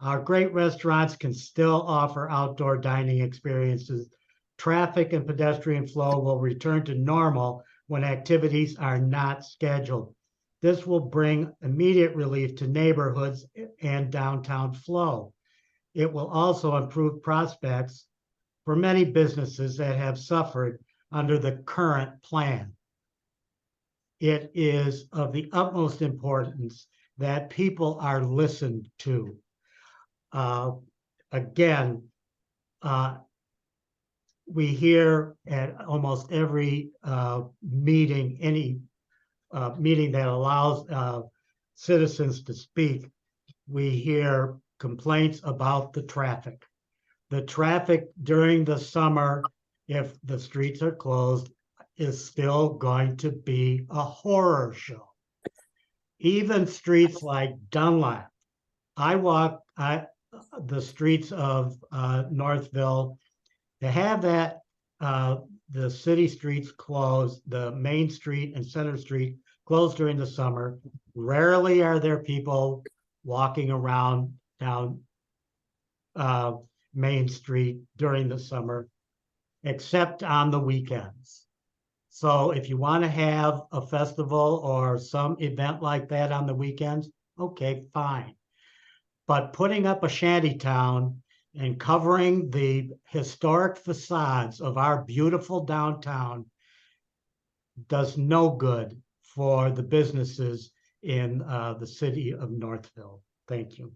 Our great restaurants can still offer outdoor dining experiences. Traffic and pedestrian flow will return to normal when activities are not scheduled. This will bring immediate relief to neighborhoods and downtown flow. It will also improve prospects for many businesses that have suffered under the current plan. It is of the utmost importance that people are listened to. Again, we hear at almost every meeting, any meeting that allows citizens to speak, we hear complaints about the traffic. The traffic during the summer, if the streets are closed, is still going to be a horror show. Even streets like Dunlap. I walk the streets of Northville. To have that, the city streets closed, the main street and Center Street closed during the summer. Rarely are there people walking around down Main Street during the summer, except on the weekends. So if you want to have a festival or some event like that on the weekends, okay, fine. But putting up a shanty town and covering the historic facades of our beautiful downtown does no good for the businesses in the city of Northville. Thank you.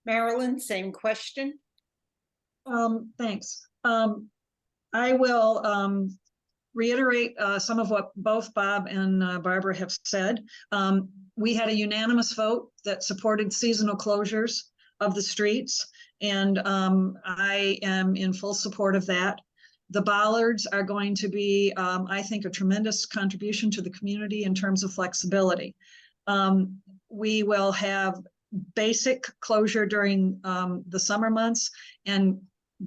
Marilyn, same question. Thanks. I will reiterate some of what both Bob and Barbara have said. We had a unanimous vote that supported seasonal closures of the streets, and I am in full support of that. The bollards are going to be, I think, a tremendous contribution to the community in terms of flexibility. We will have basic closure during the summer months and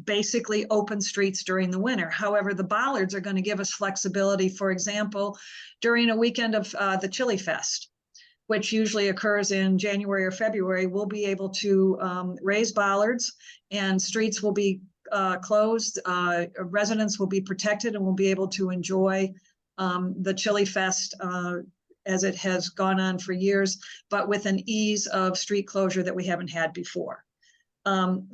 basically open streets during the winter. However, the bollards are going to give us flexibility. For example, during a weekend of the Chili Fest, which usually occurs in January or February, we'll be able to raise bollards and streets will be closed. Residents will be protected and will be able to enjoy the Chili Fest as it has gone on for years, but with an ease of street closure that we haven't had before.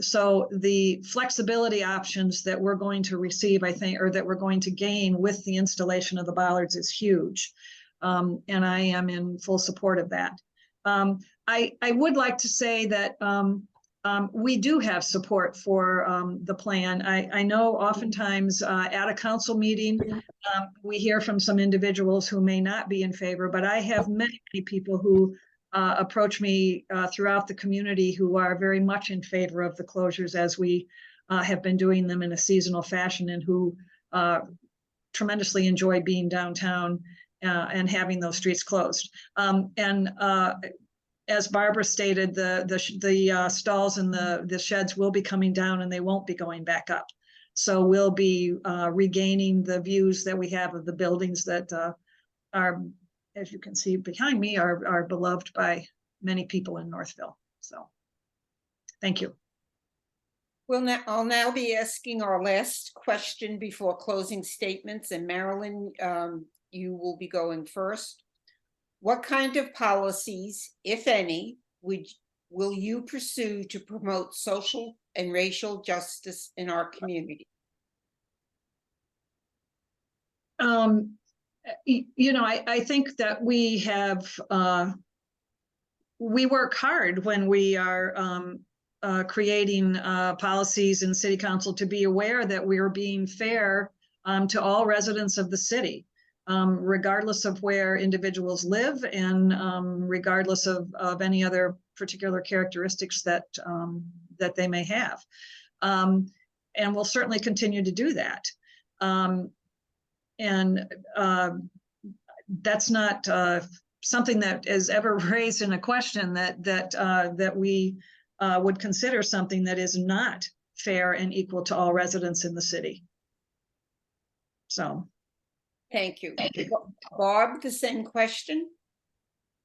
So the flexibility options that we're going to receive, I think, or that we're going to gain with the installation of the bollards is huge. And I am in full support of that. I would like to say that we do have support for the plan. I know oftentimes at a council meeting, we hear from some individuals who may not be in favor, but I have many people who approach me throughout the community who are very much in favor of the closures as we have been doing them in a seasonal fashion, and who tremendously enjoy being downtown and having those streets closed. As Barbara stated, the stalls and the sheds will be coming down and they won't be going back up. So we'll be regaining the views that we have of the buildings that are, as you can see behind me, are beloved by many people in Northville. So thank you. Well, I'll now be asking our last question before closing statements, and Marilyn, you will be going first. What kind of policies, if any, will you pursue to promote social and racial justice in our community? You know, I think that we have, we work hard when we are creating policies in city council to be aware that we are being fair to all residents of the city, regardless of where individuals live and regardless of any other particular characteristics that that they may have. And we'll certainly continue to do that. And that's not something that is ever raised in a question that we would consider something that is not fair and equal to all residents in the city. So. Thank you. Barb, the same question?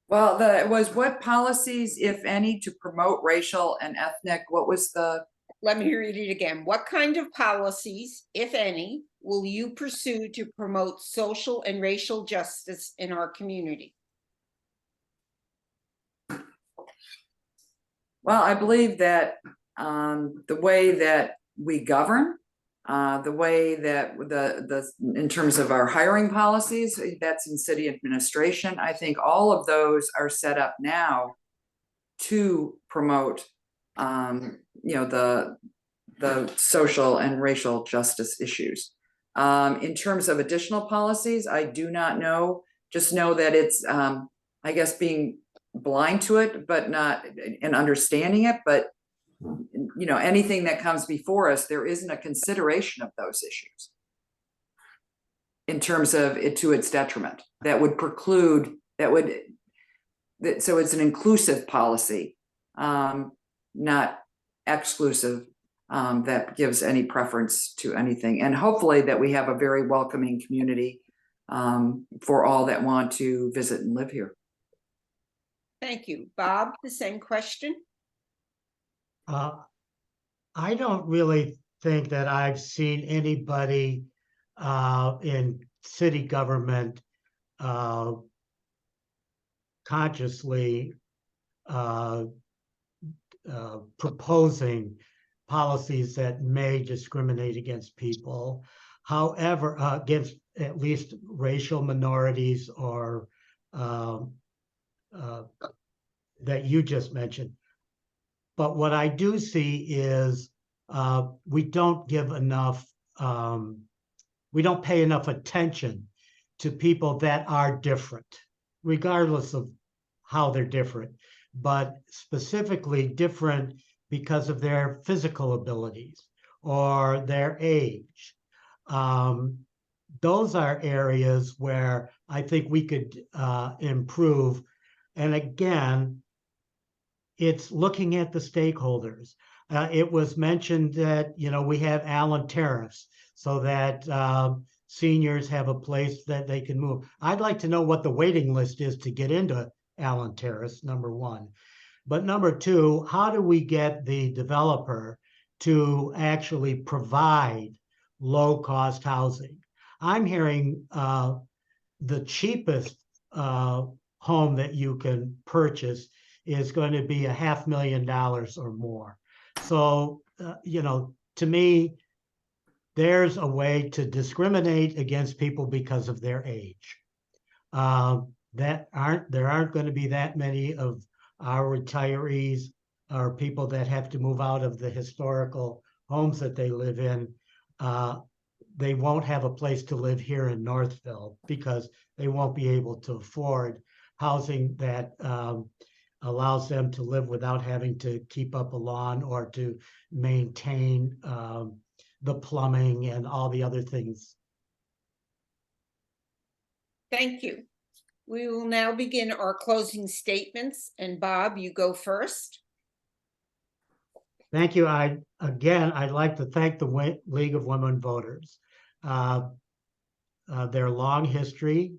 Well, it was what policies, if any, to promote racial and ethnic, what was the? Let me read it again. What kind of policies, if any, will you pursue to promote social and racial justice in our community? Well, I believe that the way that we govern The way that in terms of our hiring policies, that's in city administration. I think all of those are set up now to promote, the social and racial justice issues. In terms of additional policies, I do not know, just know that it's, I guess, being blind to it, but not, and understanding it, but anything that comes before us, there isn't a consideration of those issues in terms of it to its detriment. That would preclude, so it's an inclusive policy, not exclusive, that gives any preference to anything. And hopefully that we have a very welcoming community for all that want to visit and live here. Thank you. Bob, the same question? I don't really think that I've seen anybody in city government consciously proposing policies that may discriminate against people. However, against at least racial minorities or that you just mentioned. But what I do see is we don't give enough, we don't pay enough attention to people that are different, regardless of how they're different, but specifically different because of their physical abilities or their age. Those are areas where I think we could improve. And again, it's looking at the stakeholders. It was mentioned that, we have Allen tariffs so that seniors have a place that they can move. I'd like to know what the waiting list is to get into Allen tariffs, number one. But number two, how do we get the developer to actually provide low-cost housing? I'm hearing the cheapest home that you can purchase is going to be $500,000 or more. So, to me, there's a way to discriminate against people because of their age. There aren't going to be that many of our retirees or people that have to move out of the historical homes that they live in. They won't have a place to live here in Northville because they won't be able to afford housing that allows them to live without having to keep up a lawn or to maintain the plumbing and all the other things. Thank you. We will now begin our closing statements. And Bob, you go first. Thank you. I'd like to thank the League of Women Voters. Their long history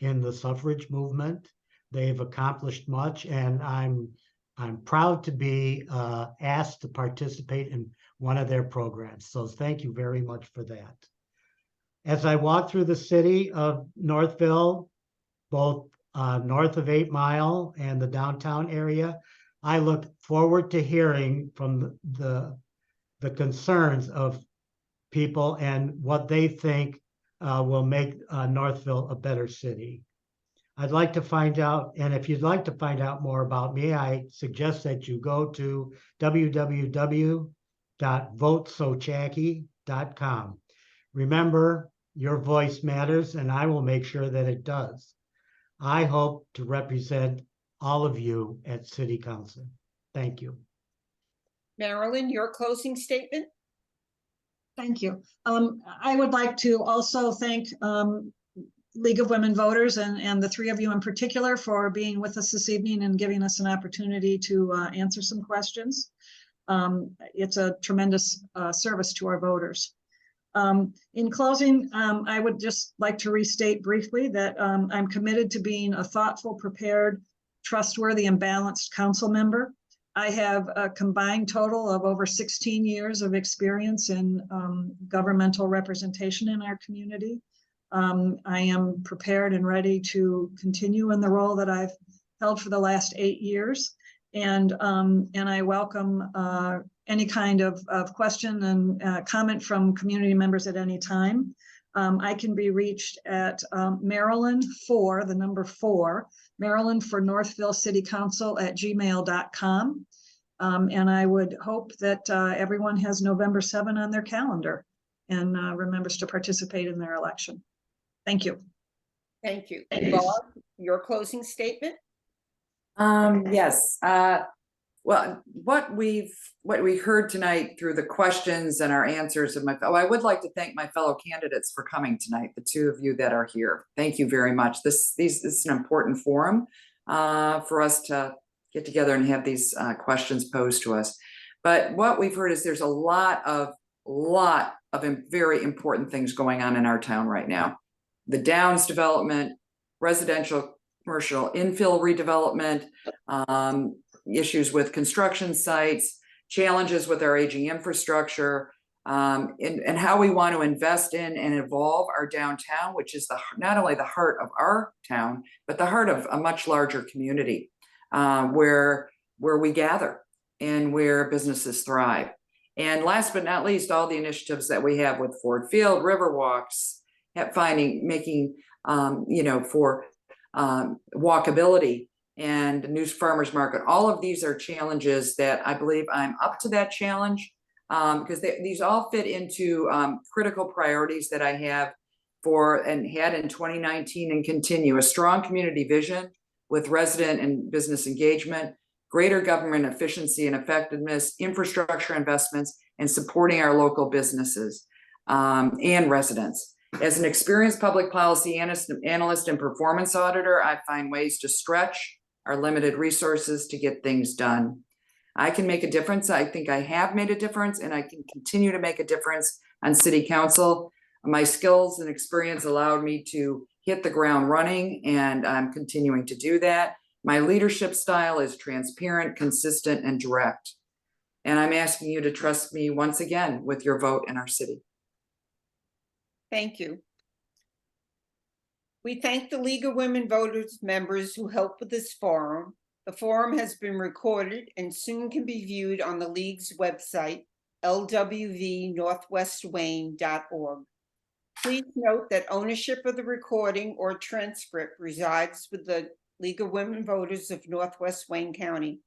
in the suffrage movement, they've accomplished much, and I'm proud to be asked to participate in one of their programs. So thank you very much for that. As I walk through the city of Northville, both north of 8 Mile and the downtown area, I look forward to hearing from the concerns of people and what they think will make Northville a better city. I'd like to find out, and if you'd like to find out more about me, I suggest that you go to www.votesochacky.com. Remember, your voice matters, and I will make sure that it does. I hope to represent all of you at City Council. Thank you. Marilyn, your closing statement? Thank you. I would like to also thank League of Women Voters and the three of you in particular for being with us this evening and giving us an opportunity to answer some questions. It's a tremendous service to our voters. In closing, I would just like to restate briefly that I'm committed to being a thoughtful, prepared, trustworthy, and balanced council member. I have a combined total of over 16 years of experience in governmental representation in our community. I am prepared and ready to continue in the role that I've held for the last 8 years. And I welcome any kind of question and comment from community members at any time. I can be reached at Marilyn for the number 4, Marilyn for Northville City Council at gmail.com. And I would hope that everyone has November 7 on their calendar and remembers to participate in their election. Thank you. Thank you. Bob, your closing statement? Yes. Well, what we heard tonight through the questions and our answers of I would like to thank my fellow candidates for coming tonight, the 2 of you that are here. Thank you very much. This is an important forum for us to get together and have these questions posed to us. But what we've heard is there's a lot of very important things going on in our town right now. The Downs development, residential, commercial infill redevelopment, issues with construction sites, challenges with our aging infrastructure, and how we want to invest in and evolve our downtown, which is not only the heart of our town, but the heart of a much larger community where we gather and where businesses thrive. And last but not least, all the initiatives that we have with Ford Field, Riverwalks, making for walkability and new farmers market. All of these are challenges that I believe I'm up to that challenge because these all fit into critical priorities that I have had in 2019 and continue. A strong community vision with resident and business engagement, greater government efficiency and effectiveness, infrastructure investments, and supporting our local businesses and residents. As an experienced public policy analyst and performance auditor, I find ways to stretch our limited resources to get things done. I can make a difference. I think I have made a difference, and I can continue to make a difference on city council. My skills and experience allowed me to hit the ground running, and I'm continuing to do that. My leadership style is transparent, consistent, and direct. And I'm asking you to trust me once again with your vote in our city. Thank you. We thank the League of Women Voters members who helped with this forum. The forum has been recorded and soon can be viewed on the League's website, lwvnorthwestwayne.org. Please note that ownership of the recording or transcript resides with the League of Women Voters of Northwest Wayne County.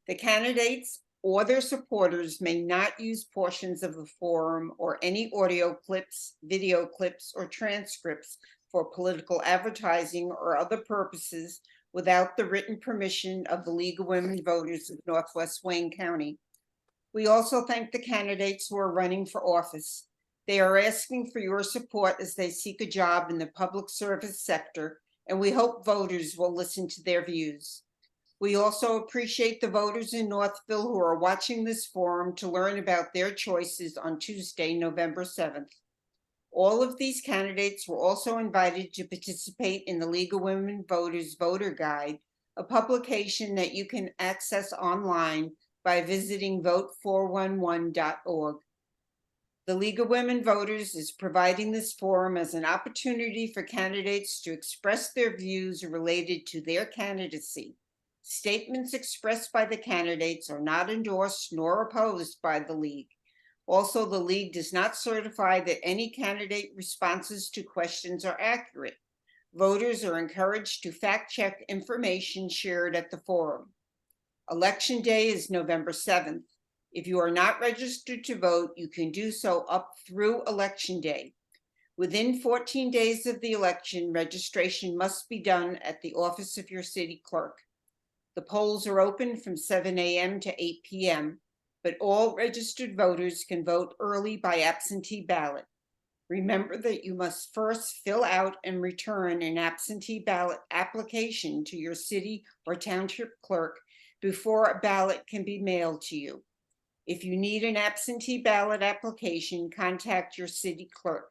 The candidates or their supporters may not use portions of the forum or any audio clips, video clips, or transcripts for political advertising or other purposes without the written permission of the League of Women Voters of Northwest Wayne County. We also thank the candidates who are running for office. They are asking for your support as they seek a job in the public service sector, and we hope voters will listen to their views. We also appreciate the voters in Northville who are watching this forum to learn about their choices on Tuesday, November 7th. All of these candidates were also invited to participate in the League of Women Voters Voter Guide, a publication that you can access online by visiting vote411.org. The League of Women Voters is providing this forum as an opportunity for candidates to express their views related to their candidacy. Statements expressed by the candidates are not endorsed nor opposed by the League. Also, the League does not certify that any candidate responses to questions are accurate. Voters are encouraged to fact-check information shared at the forum. Election Day is November 7th. If you are not registered to vote, you can do so up through Election Day. Within 14 days of the election, registration must be done at the office of your city clerk. The polls are open from 7 a.m. to 8 p.m., but all registered voters can vote early by absentee ballot. Remember that you must first fill out and return an absentee ballot application to your city or township clerk before a ballot can be mailed to you. If you need an absentee ballot application, contact your city clerk.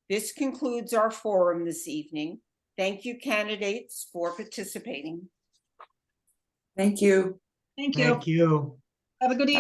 This concludes our forum this evening. Thank you, candidates, for participating. Thank you. Thank you. Thank you. Have a good evening.